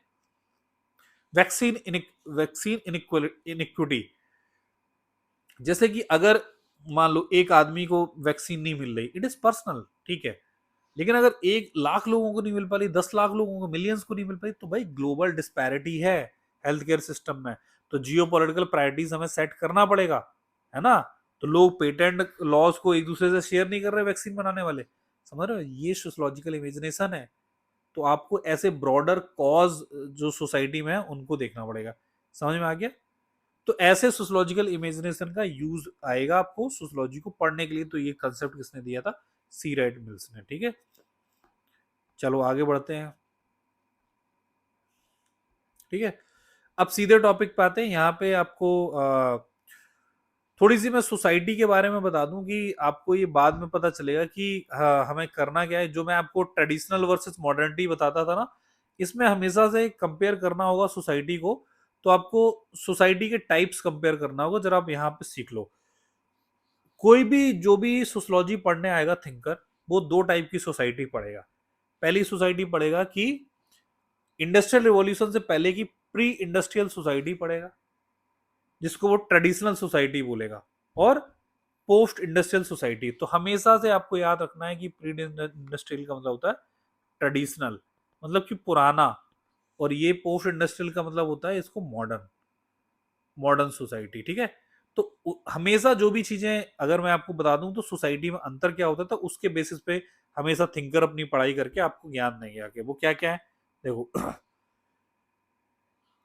वैक्सीन वैक्सीन इनिक्विटी, जैसे कि अगर मान लो एक आदमी को वैक्सीन नहीं मिल रही, इट इज पर्सनल, ठीक है, लेकिन अगर 1 लाख लोगों को नहीं मिल पा रही, 10 लाख लोगों को, मिलियंस को नहीं मिल पाई, तो भाई ग्लोबल डिस्पैरिटी है हेल्थ केयर सिस्टम में, तो जियो पॉलिटिकल प्रायोरिटीज हमें सेट करना पड़ेगा, है ना। तो लोग पेटेंट लॉज को एक दूसरे से शेयर नहीं कर रहे वैक्सीन बनाने वाले, समझ रहे हो, ये सोशोलॉजिकल इमेजिनेशन है। तो आपको ऐसे ब्रॉडर कॉज जो सोसाइटी में है उनको देखना पड़ेगा, समझ में आ गया। तो ऐसे सोशोलॉजिकल इमेजिनेशन का यूज आएगा आपको सोशोलॉजी को पढ़ने के लिए। तो ये कंसेप्ट किसने दिया था, सी राइट मिल्स ने, ठीक है। चलो आगे बढ़ते हैं, ठीक है। अब सीधे टॉपिक पे आते हैं। यहाँ पे आपको थोड़ी सी मैं सोसाइटी के बारे में बता दूं कि आपको ये बाद में पता चलेगा कि हमें करना क्या है। जो मैं आपको ट्रेडिशनल वर्सेस मॉडर्निटी बताता था ना, इसमें हमेशा से कंपेयर करना होगा सोसाइटी को। तो आपको सोसाइटी के टाइप्स कंपेयर करना होगा, जरा आप यहाँ पे सीख लो। कोई भी जो भी सोशोलॉजी पढ़ने आएगा थिंकर, वो 2 टाइप की सोसाइटी पढ़ेगा। पहली सोसाइटी पढ़ेगा कि इंडस्ट्रियल रिवॉल्यूशन से पहले की प्री इंडस्ट्रियल सोसाइटी पढ़ेगा, जिसको वो ट्रेडिशनल सोसाइटी बोलेगा, और पोस्ट इंडस्ट्रियल सोसाइटी। तो हमेशा से आपको याद रखना है कि प्री इंडस्ट्रियल का मतलब होता है ट्रेडिशनल, मतलब कि पुराना, और ये पोस्ट इंडस्ट्रियल का मतलब होता है इसको मॉडर्न, मॉडर्न सोसाइटी, ठीक है। तो हमेशा जो भी चीजें अगर मैं आपको बता दूं तो सोसाइटी में अंतर क्या होता था उसके बेसिस पे हमेशा थिंकर अपनी पढ़ाई करके आपको ज्ञान नहीं आके वो क्या क्या है। देखो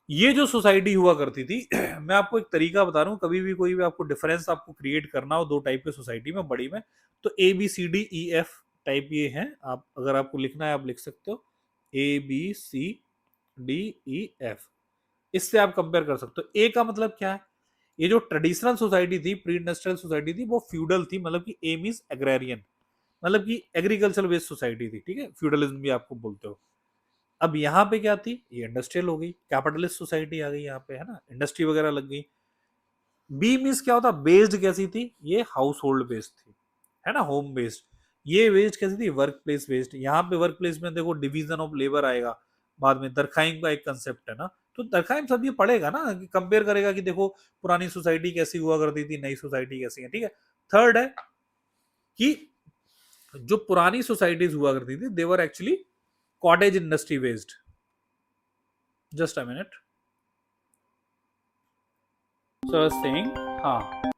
ये जो सोसाइटी हुआ करती थी मैं आपको एक तरीका बता रहा हूँ, कभी भी कोई भी आपको डिफरेंस आपको क्रिएट करना हो 2 टाइप के सोसाइटी में बड़ी में, तो ABCDEF टाइप ये है। आप अगर आपको लिखना है आप लिख सकते हो ABCDEF, इससे आप कंपेयर कर सकते हो। ए का मतलब क्या है, ये जो ट्रेडिशनल सोसाइटी थी, प्री इंडस्ट्रियल सोसाइटी थी, वो फ्यूडल थी, मतलब कि ए मींस एग्रेरियन, मतलब कि एग्रीकल्चर बेस्ड सोसाइटी थी, ठीक है, फ्यूडलिज्म भी आपको बोलते हो। अब यहाँ पे क्या थी, ये इंडस्ट्रियल हो गई, कैपिटलिस्ट सोसाइटी आ गई यहाँ पे, है ना, इंडस्ट्री वगैरह लग गई। बी मीन्स क्या होता, बेस्ड कैसी थी, ये हाउस होल्ड बेस्ड थी, है ना, होम बेस्ड। ये बेस्ड कैसी थी, वर्क प्लेस बेस्ड। यहाँ पे वर्क प्लेस में देखो डिवीजन ऑफ लेबर आएगा बाद में, दरखाइम का एक कंसेप्ट है ना, तो दरखाइम सब ये पढ़ेगा ना, कंपेयर करेगा कि देखो पुरानी सोसाइटी कैसी हुआ करती थी, नई सोसाइटी कैसी है, ठीक है। थर्ड है कि जो पुरानी सोसाइटीज हुआ करती थी, they were actually cottage industry based. Just a minute, so I was saying, हाँ,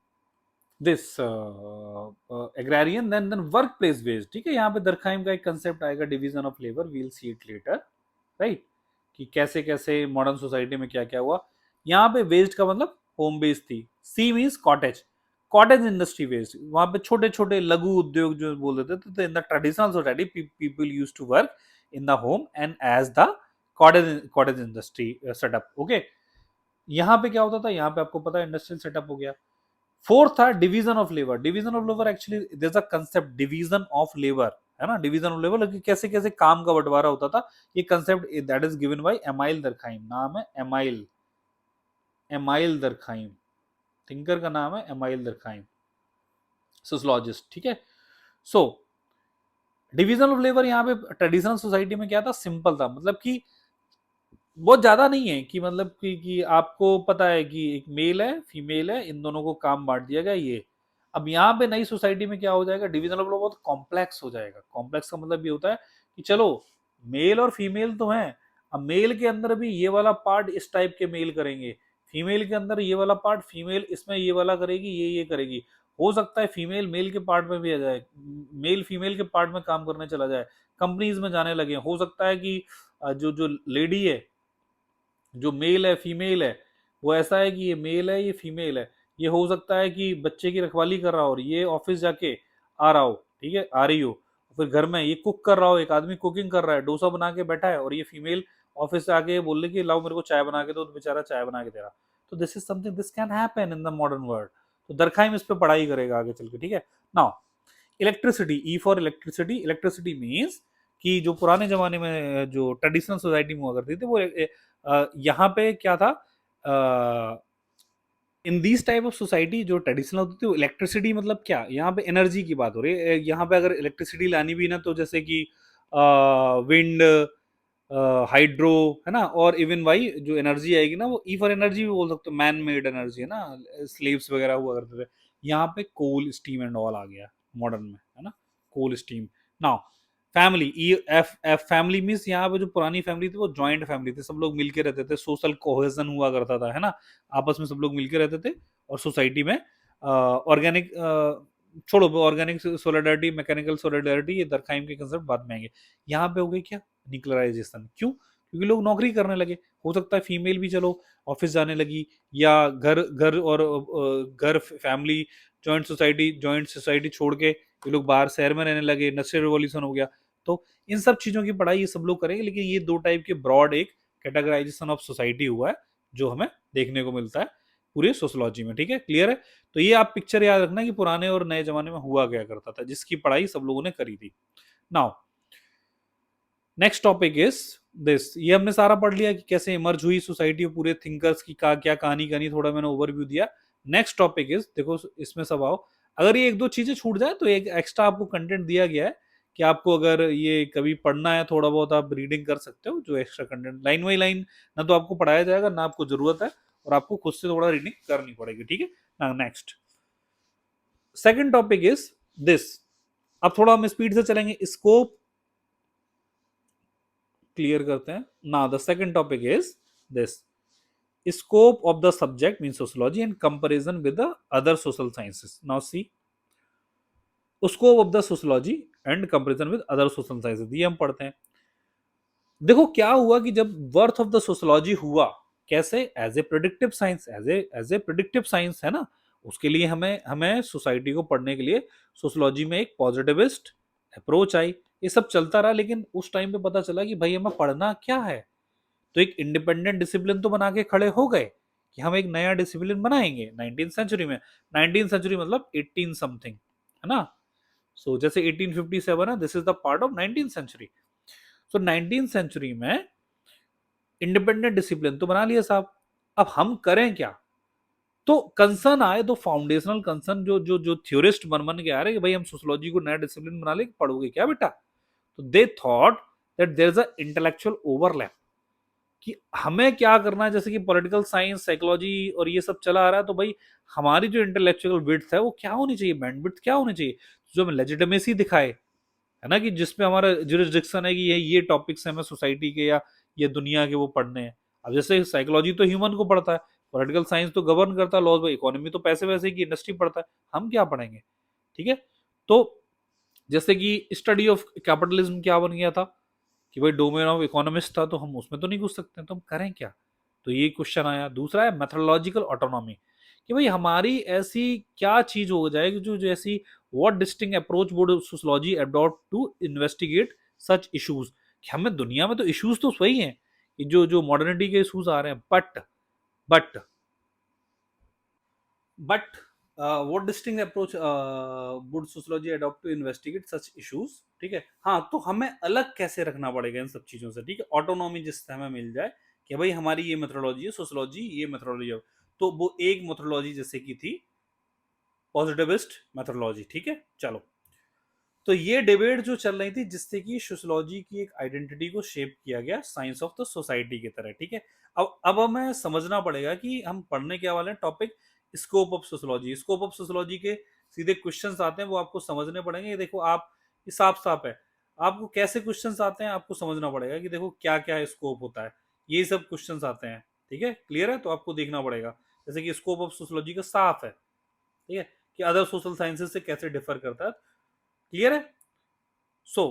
this agrarian then workplace based, ठीक है। यहाँ पे दरखाइम का एक कंसेप्ट आएगा, division of labour, we'll see it later, right, कि कैसे कैसे मॉडर्न सोसाइटी में क्या क्या हुआ। यहाँ पे बेस्ड का मतलब होम बेस्ड थी। C means cottage, cottage industry based, वहां पे छोटे छोटे लघु उद्योग जो बोल देते थे, तो in the traditional society people used to work in the home and as the cottage industry setup. Okay, यहाँ पे क्या होता था, यहाँ पे आपको पता है इंडस्ट्रियल सेटअप हो गया। फोर्थ था division of labour. Division of labour actually there is a concept division of labour, है ना, डिवीजन ऑफ लेबर, कैसे कैसे काम का बंटवारा होता था, ये concept that is given by amyl दरखाइम। नाम है एमाइल, एमाइल दरखाइम, थिंकर का नाम है एमाइल दरखाइम, सोशलॉजिस्ट। ठीक है, सो डिवीजन ऑफ लेबर यहाँ पे ट्रेडिशनल सोसाइटी में क्या था, सिंपल था, मतलब कि बहुत ज्यादा नहीं है कि मतलब कि आपको पता है कि एक मेल है फीमेल है, इन दोनों को काम बांट दिया गया ये। अब यहाँ पे नई सोसाइटी में क्या हो जाएगा, डिवीजन ऑफ लेबर बहुत कॉम्प्लेक्स हो जाएगा। कॉम्प्लेक्स का मतलब ये होता है कि चलो मेल और फीमेल तो हैं, अब मेल के अंदर भी ये वाला पार्ट इस टाइप के मेल करेंगे, फीमेल के अंदर ये वाला पार्ट फीमेल इसमें ये वाला करेगी, ये करेगी। हो सकता है फीमेल मेल के पार्ट में भी आ जाए, मेल फीमेल के पार्ट में काम करने चला जाए, कंपनीज में जाने लगे। हो सकता है कि जो जो लेडी है, जो मेल है फीमेल है, वो ऐसा है कि ये मेल है ये फीमेल है। ये हो सकता है कि बच्चे की रखवाली कर रहा हो और ये ऑफिस जाके आ रहा हो, ठीक है, आ रही हो, फिर घर में ये कुक कर रहा हो, एक आदमी कुकिंग कर रहा है, डोसा बना के बैठा है, और ये फीमेल ऑफिस से आके बोल रही कि लाओ मेरे को चाय बना के दो, तो बेचारा चाय बना के दे रहा। तो this is something, this can happen in the modern world. तो दरखाइम इस पे पढ़ाई करेगा आगे चल के। ठीक है, now electricity, E for electricity. Electricity means कि जो पुराने जमाने में जो ट्रेडिशनल सोसाइटी में हुआ करती थी, वो यहाँ पे क्या था, in this type of society जो ट्रेडिशनल होती थी, इलेक्ट्रिसिटी मतलब क्या, यहाँ पे एनर्जी की बात हो रही है। यहाँ पे अगर इलेक्ट्रिसिटी लानी भी ना, तो जैसे कि विंड, हाइड्रो, है ना, और इवन भाई जो एनर्जी आएगी ना, वो ई फॉर एनर्जी भी बोल सकते हो, मैन मेड एनर्जी, है ना, स्लेव्स वगैरह हुआ करते थे। यहाँ पे कोल स्टीम एंड ऑल आ गया मॉडर्न में, है ना, coal steam. Now family, E F F family means यहाँ पे जो पुरानी फैमिली थी वो जॉइंट फैमिली थी, सब लोग मिलके रहते थे, सोशल कोहेजन हुआ करता था, है ना, आपस में सब लोग मिलके रहते थे। और सोसाइटी में ऑर्गेनिक, छोड़ो ऑर्गेनिक सोलिडारिटी, मैकेनिकल सोलिडारिटी, ये दरखाइम के कंसेप्ट बाद में आएंगे। यहाँ पे हो गई क्या, न्यूक्लियराइजेशन। क्यों, क्योंकि लोग नौकरी करने लगे। हो सकता है फीमेल भी चलो ऑफिस जाने लगी, या घर घर और घर फैमिली जॉइंट सोसाइटी छोड़ के ये लोग बाहर शहर में रहने लगे, इंडस्ट्रियल रिवॉल्यूशन हो गया। तो इन सब चीजों की पढ़ाई ये सब लोग करेंगे, लेकिन ये दो टाइप के ब्रॉड एक कैटेगराइजेशन ऑफ सोसाइटी हुआ है जो हमें देखने को मिलता है पूरी सोशोलॉजी में। ठीक है, क्लियर है। तो ये आप पिक्चर याद रखना कि पुराने और नए जमाने में हुआ क्या करता था, जिसकी पढ़ाई सब लोगों ने करी थी। Now next topic is this. ये हमने सारा पढ़ लिया कि कैसे इमर्ज हुई सोसाइटी, पूरे थिंकर्स की क्या कहानी करनी, थोड़ा मैंने ओवरव्यू दिया। नेक्स्ट टॉपिक इज, देखो इसमें सब आओ, अगर ये एक दो चीजें छूट जाए तो एक एक्स्ट्रा आपको कंटेंट दिया गया है कि आपको अगर ये कभी पढ़ना है थोड़ा बहुत, आप रीडिंग कर सकते हो, जो extra content line by line ना तो आपको पढ़ाया जाएगा ना आपको जरूरत है, और आपको खुद से थोड़ा रीडिंग करनी पड़ेगी। ठीक है, next second topic is this. अब थोड़ा हम स्पीड से चलेंगे, स्कोप क्लियर करते हैं ना। The second topic is this, scope of the subject means sociology in comparison with the other social sciences. Now see, scope of the sociology and comparison with other social sciences, ये हम पढ़ते हैं। देखो क्या हुआ कि जब वर्थ ऑफ द सोशोलॉजी हुआ, कैसे, as a predictive science, as a predictive science, है ना, उसके लिए हमें हमें सोसाइटी को पढ़ने के लिए सोशोलॉजी में एक पॉजिटिविस्ट अप्रोच आई। ये सब चलता रहा, लेकिन उस टाइम पे पता चला कि भाई हमें पढ़ना क्या है। तो एक इंडिपेंडेंट डिसिप्लिन तो बना के खड़े हो गए कि हम एक नया डिसिप्लिन बनाएंगे 19th सेंचुरी में। 19th सेंचुरी मतलब 18 समथिंग, है ना। सो जैसे 1857 है, this is the part of 19th century. So 19th century में इंडिपेंडेंट डिसिप्लिन तो बना लिया साहब, अब हम करें क्या। तो कंसर्न आए, तो फाउंडेशनल कंसर्न जो जो जो थ्योरिस्ट बन बन के आ रहे कि भाई हम सोशोलॉजी को नया डिसिप्लिन बना ले, पढ़ोगे क्या बेटा। तो they thought that there is a intellectual overlap, कि हमें क्या करना है, जैसे कि पॉलिटिकल साइंस, साइकोलॉजी और ये सब चला आ रहा है, तो भाई हमारी जो इंटेलेक्चुअल विड्थ है वो क्या होनी चाहिए, बैंडविड्थ क्या होनी चाहिए, जो हमें लेजिटिमेसी दिखाए, है ना, कि जिसपे हमारा जुरिस्डिक्शन है कि ये टॉपिक्स हमें सोसाइटी के या ये दुनिया के वो पढ़ने हैं। अब जैसे साइकोलॉजी तो ह्यूमन को पढ़ता है, पॉलिटिकल साइंस तो गवर्न करता है लॉज, इकोनॉमी तो पैसे वैसे की इंडस्ट्री पढ़ता है, हम क्या पढ़ेंगे। ठीक है, तो जैसे कि स्टडी ऑफ कैपिटलिज्म क्या बन गया था कि भाई डोमेन ऑफ इकोनॉमिस्ट था, तो हम उसमें तो नहीं घुस सकते, तो हम करें क्या। तो ये क्वेश्चन आया। दूसरा है मेथोडोलॉजिकल ऑटोनॉमी, कि भाई हमारी ऐसी क्या चीज हो जाएगी जो जैसी what distinct approach would sociology adopt to investigate such issues. हमें दुनिया में तो इश्यूज तो वही हैं जो मॉडर्निटी के इश्यूज आ रहे हैं, but but what distinct approach would sociology adopt to investigate such issues. ठीक है, हाँ, तो हमें अलग कैसे रखना पड़ेगा इन सब चीजों से। ठीक है, ऑटोनॉमी जिससे हमें मिल जाए कि भाई हमारी ये मेथोडोलॉजी है, सोशियोलॉजी ये मेथोडोलॉजी है, तो वो एक मेथोडोलॉजी जैसे की थी पॉजिटिविस्ट मेथोडोलॉजी। ठीक है, चलो, तो ये डिबेट जो चल रही थी जिससे कि सोशियोलॉजी की एक आइडेंटिटी को शेप किया गया साइंस ऑफ द सोसाइटी की तरह। ठीक है, अब हमें समझना पड़ेगा कि हम पढ़ने क्या वाले हैं topic scope of sociology. Scope of sociology के सीधे क्वेश्चंस आते हैं, वो आपको समझने पड़ेंगे। ये देखो, आप ये साफ साफ है, आपको कैसे क्वेश्चंस आते हैं आपको समझना पड़ेगा कि देखो क्या क्या स्कोप होता है, ये सब क्वेश्चंस आते हैं। ठीक है, क्लियर है, तो आपको देखना पड़ेगा जैसे कि स्कोप ऑफ सोशियोलॉजी का साफ है। ठीक है, कि अदर सोशल साइंसेज से कैसे डिफर करता है, क्लियर है। सो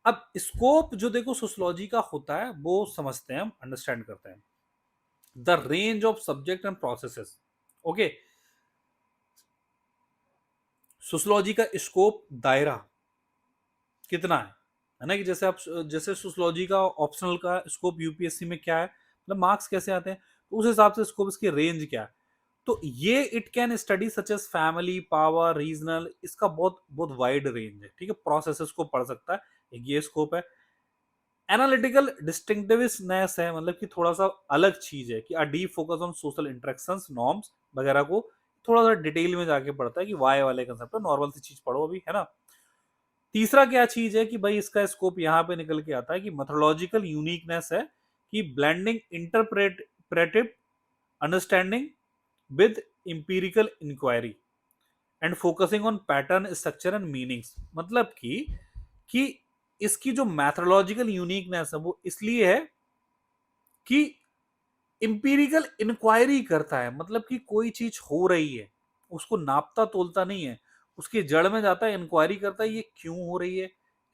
अब स्कोप जो देखो सोशियोलॉजी का होता है वो समझते हैं, हम अंडरस्टैंड करते हैं the range of subject and processes. Okay, sociology का स्कोप दायरा कितना है ना, कि जैसे आप जैसे सोशियोलॉजी का ऑप्शनल का स्कोप यूपीएससी में क्या है, मतलब मार्क्स कैसे आते हैं, तो उस हिसाब से स्कोप इसकी रेंज क्या है। तो ये it can study such as family, power, regional, इसका बहुत बहुत वाइड रेंज है। ठीक है, प्रोसेसेस को पढ़ सकता है, एक ये स्कोप है। एनालिटिकल डिस्टिंक्टिवनेस है, मतलब कि थोड़ा सा अलग चीज है कि a deep focus on social interactions, norms वगैरह को थोड़ा सा डिटेल में जाके पढ़ता है कि वाई वाले कंसेप्ट है, नॉर्मल सी चीज पढ़ो अभी, है ना। तीसरा क्या चीज है कि भाई इसका स्कोप यहाँ पे निकल के आता है कि मेथोडोलॉजिकल यूनिकनेस है, कि blending interpretive understanding with empirical inquiry and focusing on pattern, structure and meanings. मतलब कि इसकी जो मैथोडोलॉजिकल यूनिकनेस है वो इसलिए है कि इंपीरिकल इंक्वायरी करता है, मतलब कि कोई चीज हो रही है उसको नापता तोलता नहीं है, उसकी जड़ में जाता है, इंक्वायरी करता है ये क्यों हो रही है,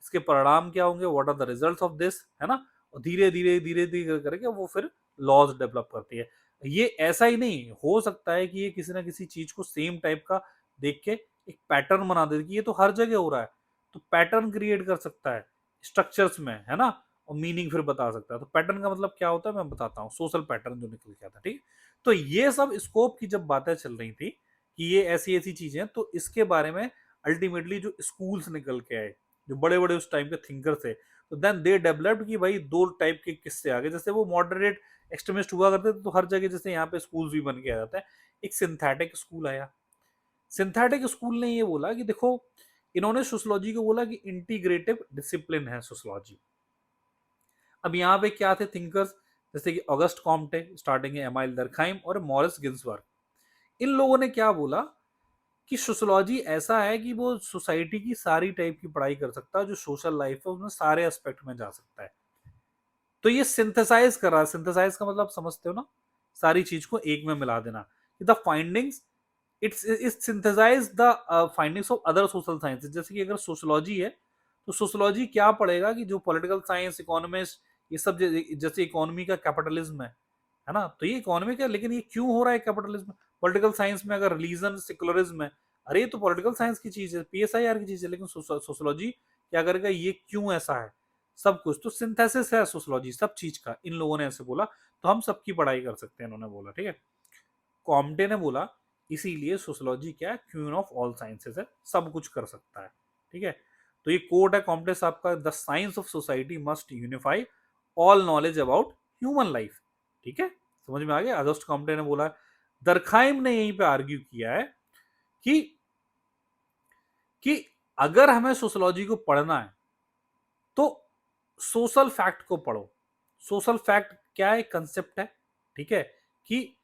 इसके परिणाम क्या होंगे, what are the results of this, है ना। और धीरे धीरे धीरे धीरे करके वो फिर लॉज डेवलप करती है। ये ऐसा ही नहीं हो सकता है कि ये किसी ना किसी चीज को सेम टाइप का देख के एक पैटर्न बना दे कि ये तो हर जगह हो रहा है, तो पैटर्न क्रिएट कर सकता है स्ट्रक्चर्स में, है ना, और मीनिंग फिर बता सकता है। तो पैटर्न का मतलब क्या होता है मैं बताता हूँ, सोशल पैटर्न जो निकल के आता है। ठीक, तो ये सब स्कोप की जब बातें चल रही थी कि ये ऐसी ऐसी चीजें हैं, तो इसके बारे में अल्टीमेटली जो स्कूल्स निकल के आए, जो बड़े बड़े उस टाइम के थिंकर थे, तो देन दे डेवलप्ड कि भाई दो टाइप के किस्से आ गए। जैसे वो मॉडरेट एक्सट्रीमिस्ट हुआ करते थे, तो हर जगह जैसे यहाँ पे स्कूल्स भी बन के आ जाता है, एक सिंथेटिक स्कूल आया। सिंथेटिक स्कूल ने ये बोला कि देखो, इन्होंने सोशियोलॉजी को बोला कि इंटीग्रेटिव डिसिप्लिन है सोशियोलॉजी। अब यहाँ पे क्या थे थिंकर्स, जैसे कि ऑगस्ट कॉम्टे, स्टार्टिंग है एमाइल दरखाइम और मॉरिस गिन्सबर्ग। इन लोगों ने क्या बोला कि सोशियोलॉजी ऐसा है कि वो सोसाइटी की सारी टाइप की पढ़ाई कर सकता है, जो सोशल लाइफ है उसमें सारे एस्पेक्ट में जा सकता है। तो ये सिंथेसाइज कर रहा है, सिंथेसाइज का मतलब समझते हो ना, सारी चीज को एक में मिला देना। The findings it's it synthesise the findings of other social sciences. जैसे कि अगर सोशियोलॉजी है तो सोशियोलॉजी क्या पढ़ेगा कि जो पॉलिटिकल साइंस, इकोनॉमिस्ट, ये सब जैसे इकोनॉमी का कैपिटलिज्म है ना, तो ये इकोनॉमिक है, लेकिन ये क्यों हो रहा है कैपिटलिज्म। पॉलिटिकल साइंस में अगर रिलीजन, सेकुलरिज्म है, अरे ये तो पॉलिटिकल साइंस की चीज है, पीएसआईआर की चीज है, लेकिन सोशियोलॉजी क्या करेगा, ये क्यों ऐसा है, सब कुछ। तो सिंथेसिस है सोशियोलॉजी सब चीज का, इन लोगों ने ऐसे बोला, तो हम सबकी पढ़ाई कर सकते हैं, इन्होंने बोला। ठीक है, कॉम्टे ने बोला इसीलिए सोशियोलॉजी क्या है, क्वीन ऑफ ऑल साइंसेस है, सब कुछ कर सकता है। ठीक है, तो ये कोट है कॉम्टे साहब का, the science of society must unify all knowledge about human life. ठीक है, समझ में आ गया, अगस्ट कॉम्टे ने बोला। दरखाइम ने यहीं पे आर्ग्यू किया है कि कि अगर हमें सोशियोलॉजी को पढ़ना है तो सोशल फैक्ट को पढ़ो। सोशल फैक्ट क्या है, कंसेप्ट है। ठीक है, कि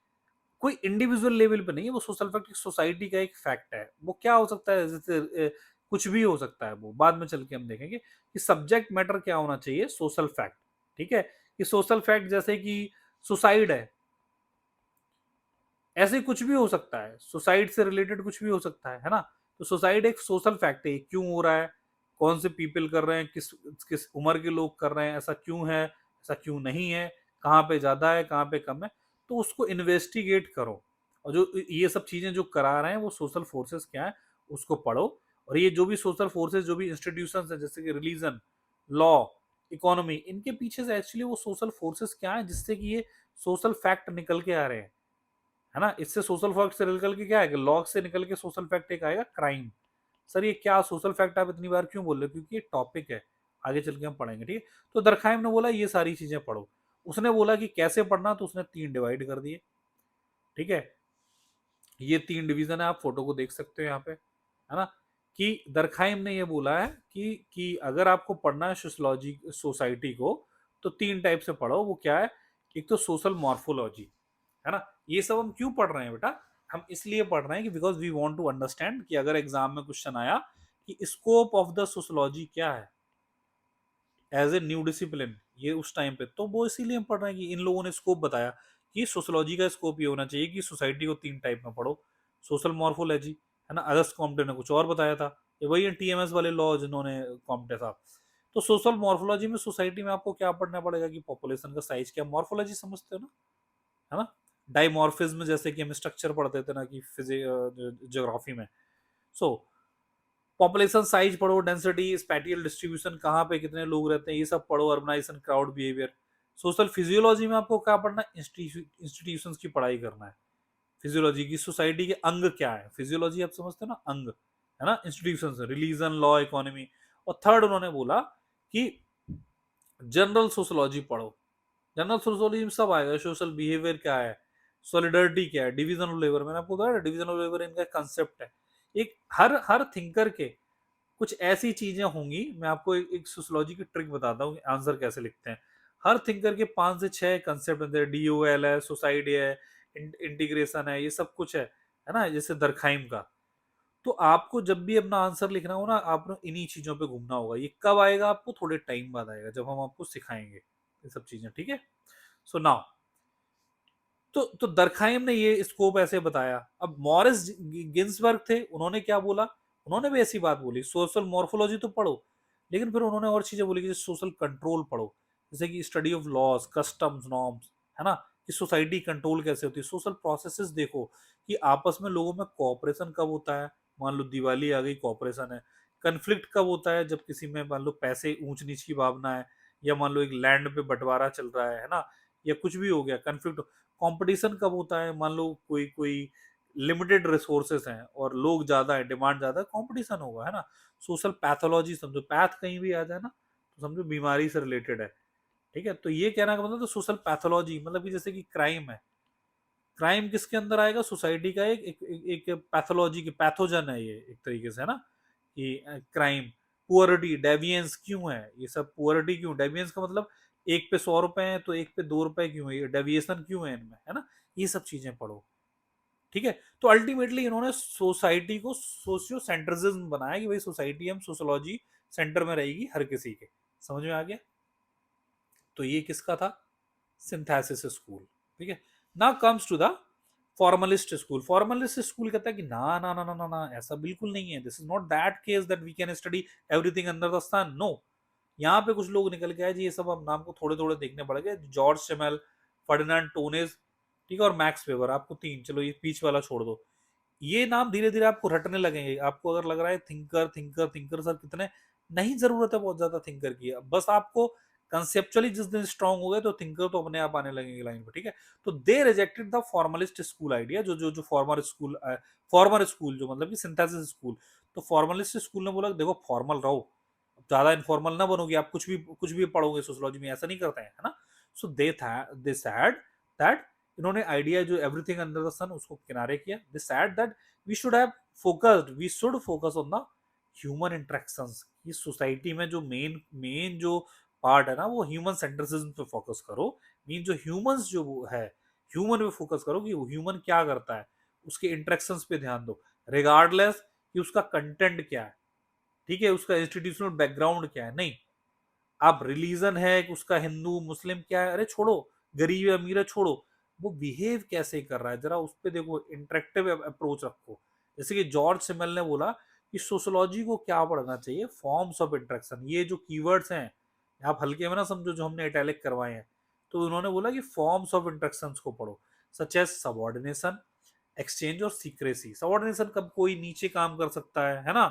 कोई इंडिविजुअल लेवल पे नहीं है वो, सोशल फैक्ट सोसाइटी का एक फैक्ट है। वो क्या हो सकता है, जैसे कुछ भी हो सकता है, वो बाद में चल के हम देखेंगे कि सब्जेक्ट मैटर क्या होना चाहिए, सोशल फैक्ट। ठीक है, कि सोशल फैक्ट जैसे कि सुसाइड है, ऐसे कुछ भी हो सकता है, सुसाइड से रिलेटेड कुछ भी हो सकता है ना। तो सुसाइड एक सोशल फैक्ट है, क्यों हो रहा है, कौन से पीपल कर रहे हैं, किस किस उम्र के लोग कर रहे हैं, ऐसा क्यों है, ऐसा क्यों नहीं है, कहाँ पे ज्यादा है कहाँ पे कम है, तो उसको इन्वेस्टिगेट करो। और जो ये सब चीजें जो करा रहे हैं वो सोशल फोर्सेस क्या है उसको पढ़ो। और ये जो भी सोशल फोर्सेस जो भी इंस्टीट्यूशंस है जैसे कि रिलीजन, लॉ, इकोनॉमी, इनके पीछे से एक्चुअली वो सोशल फोर्सेस क्या है जिससे कि ये सोशल फैक्ट निकल के आ रहे हैं, है ना। इससे सोशल फैक्ट से निकल के क्या आएगा, लॉ से निकल के सोशल फैक्ट एक आएगा क्राइम। सर ये क्या सोशल फैक्ट आप इतनी बार क्यों बोल रहे हो, क्योंकि ये टॉपिक है, आगे चल के हम पढ़ेंगे, ठीक है। तो दरखाइम ने बोला ये सारी चीजें पढ़ो। उसने बोला कि कैसे पढ़ना, तो उसने 3 डिवाइड कर दिए, ठीक है। ये 3 डिवीजन है, आप फोटो को देख सकते हो यहाँ पे, है ना। कि दरखाइम ने ये बोला है कि अगर आपको पढ़ना है सोशलॉजी सोसाइटी को तो 3 टाइप से पढ़ो। वो क्या है, एक तो सोशल मॉर्फोलॉजी, है ना। ये सब हम क्यों पढ़ रहे हैं बेटा, हम इसलिए पढ़ रहे हैं कि because we want to understand कि अगर एग्जाम में क्वेश्चन आया कि स्कोप ऑफ द सोशलॉजी क्या है एज ए न्यू डिसिप्लिन, ये उस टाइम पे, तो वो इसीलिए हम पढ़ रहे हैं कि इन लोगों ने स्कोप बताया कि सोशलॉजी का स्कोप ये होना चाहिए कि सोसाइटी को 3 टाइप में पढ़ो। सोशल मॉर्फोलॉजी, है ना, अगस्त कॉम्पटे ने कुछ और बताया था, ये वही टीएमएस वाले लॉ जिन्होंने कॉम्पटे था। तो सोशल मॉर्फोलॉजी में सोसाइटी में आपको क्या पढ़ना पड़ेगा कि पॉपुलेशन का साइज क्या, मॉर्फोलॉजी समझते हो ना, है ना। डाइमॉर्फिज्म जैसे कि हम स्ट्रक्चर पढ़ते थे ना कि ज्योग्राफी में। सो पॉपुलेशन साइज पढ़ो, डेंसिटी, स्पैटियल डिस्ट्रीब्यूशन, कहाँ पे कितने लोग रहते हैं, ये सब पढ़ो, urbanisation, crowd behaviour. Social physiology में आपको क्या पढ़ना है, इंस्टीट्यूशंस की पढ़ाई करना है, फिजियोलॉजी की, सोसाइटी के अंग क्या है, फिजियोलॉजी आप समझते हो ना, अंग, है ना, इंस्टीट्यूशंस, रिलीजन, लॉ, इकोनॉमी। और थर्ड उन्होंने बोला कि जनरल सोशोलॉजी पढ़ो। जनरल सोशोलॉजी में सब आएगा, सोशल बिहेवियर क्या है, सॉलिडरिटी क्या है, डिवीजन ऑफ लेबर, मैंने आपको बताया डिवीजन ऑफ लेबर इनका कंसेप्ट है। एक हर हर थिंकर के कुछ ऐसी चीजें होंगी, मैं आपको एक सोशोलॉजी की ट्रिक बताता हूँ आंसर कैसे लिखते हैं। हर थिंकर के 5 से 6 कंसेप्ट होते हैं, डीओएल है, सोसाइटी है, इंटीग्रेशन है, ये सब कुछ है ना, जैसे दरखाइम का। तो आपको जब भी अपना आंसर लिखना हो ना, आपको इन्हीं चीजों पे घूमना होगा। ये कब आएगा, आपको थोड़े टाइम बाद आएगा जब हम आपको सिखाएंगे ये सब चीजें, ठीक है। सो नाउ तो दरखाइम ने ये स्कोप ऐसे बताया। अब मॉरिस गिन्सबर्ग थे, उन्होंने क्या बोला, उन्होंने भी ऐसी बात बोली, सोशल मॉर्फोलॉजी तो पढ़ो, लेकिन फिर उन्होंने और चीजें बोली कि सोशल कंट्रोल पढ़ो, जैसे कि study of laws, customs, norms, है ना, कि सोसाइटी कंट्रोल कैसे होती है, सोशल प्रोसेसेस देखो कि आपस में लोगों में कोऑपरेशन कब होता है, मान लो दिवाली आ गई, कोऑपरेशन है। कन्फ्लिक्ट कब होता है, जब किसी में मान लो पैसे ऊंच नीच की भावना है, या मान लो एक लैंड पे बंटवारा चल रहा है ना, या कुछ भी हो गया कन्फ्लिक्ट। कंपटीशन कब होता है, मान लो कोई कोई लिमिटेड रिसोर्सेस हैं और लोग ज्यादा है, डिमांड ज्यादा है, कंपटीशन होगा, है ना। सोशल पैथोलॉजी समझो, पैथ कहीं भी आ जाए ना तो समझो बीमारी से रिलेटेड है, ठीक है। तो ये कहना का मतलब तो सोशल पैथोलॉजी मतलब कि जैसे कि क्राइम है, क्राइम किसके अंदर आएगा, सोसाइटी का एक पैथोलॉजी की पैथोजन है ये एक तरीके से, है ना, कि क्राइम। पुअरिटी, डेविएंस क्यों है, ये सब पुअरिटी क्यों, डेविएंस का मतलब एक पे 100 रुपए है तो एक पे 2 रुपए क्यों है, ये डेविएशन क्यों है इनमें, है ना। ये सब चीजें पढ़ो, ठीक है। तो अल्टीमेटली इन्होंने सोसाइटी को सोशियो सेंट्रिज्म बनाया कि भाई सोसाइटी हम सोशोलॉजी सेंटर में रहेगी हर किसी के, समझ में आ गया। तो ये किसका था, सिंथेसिस स्कूल, ठीक है। Now comes to the formalist school. Formalist school कहता है कि ना ना ना ना ना ना, ऐसा बिल्कुल नहीं है, this is not that case that we can study everything under the sun, no. यहाँ पे कुछ लोग निकल के आए जी, ये सब अब नाम को थोड़े थोड़े देखने पड़ेंगे, जॉर्ज सिमेल, फर्डिनेंड टोनेस, ठीक है, और मैक्स वेबर, आपको 3, चलो ये बीच वाला छोड़ दो। ये नाम धीरे धीरे आपको रटने लगेंगे, आपको अगर लग रहा है थिंकर थिंकर थिंकर सर कितने, नहीं जरूरत है बहुत ज्यादा थिंकर की, बस आपको कंसेप्चुअली जिस दिन स्ट्रांग हो गए तो थिंकर तो अपने आप आने लगेंगे लाइन पे, ठीक है। तो they rejected the formalist school idea, जो जो जो फॉर्मर स्कूल जो मतलब कि सिंथेसिस स्कूल। तो फॉर्मलिस्ट स्कूल ने बोला देखो फॉर्मल रहो, ज्यादा इनफॉर्मल ना बनोगे, आप कुछ भी पढ़ोगे सोशोलॉजी में, ऐसा नहीं करते हैं, है ना। सो दे सैड दैट, इन्होंने आइडिया जो एवरीथिंग अंडर द सन उसको किनारे किया। They said that we should focus on the human interactions, इस सोसाइटी में जो मेन मेन जो पार्ट है ना वो ह्यूमन सेंट्रिसिज्म पे फोकस करो, मीन जो ह्यूमंस जो वो है, ह्यूमन पे फोकस करो कि वो ह्यूमन क्या करता है, उसके इंटरेक्शंस पे ध्यान दो, रिगार्डलेस कि उसका कंटेंट क्या है, ठीक है, उसका इंस्टीट्यूशनल बैकग्राउंड क्या है, नहीं। आप रिलीजन है कि उसका हिंदू मुस्लिम क्या है, अरे छोड़ो, गरीब है अमीर है छोड़ो, वो बिहेव कैसे कर रहा है जरा उस पर देखो, इंटरेक्टिव अप्रोच रखो। जैसे कि जॉर्ज सिमेल ने बोला कि सोशोलॉजी को क्या पढ़ना चाहिए, फॉर्म्स ऑफ इंटरेक्शन, ये जो कीवर्ड्स हैं आप हल्के में ना समझो जो हमने इटैलिक करवाए हैं। तो उन्होंने बोला कि फॉर्म्स ऑफ इंटरेक्शंस को पढ़ो, सच एज सबऑर्डिनेशन, एक्सचेंज और सीक्रेसी। सबऑर्डिनेशन, कब कोई नीचे काम कर सकता है ना,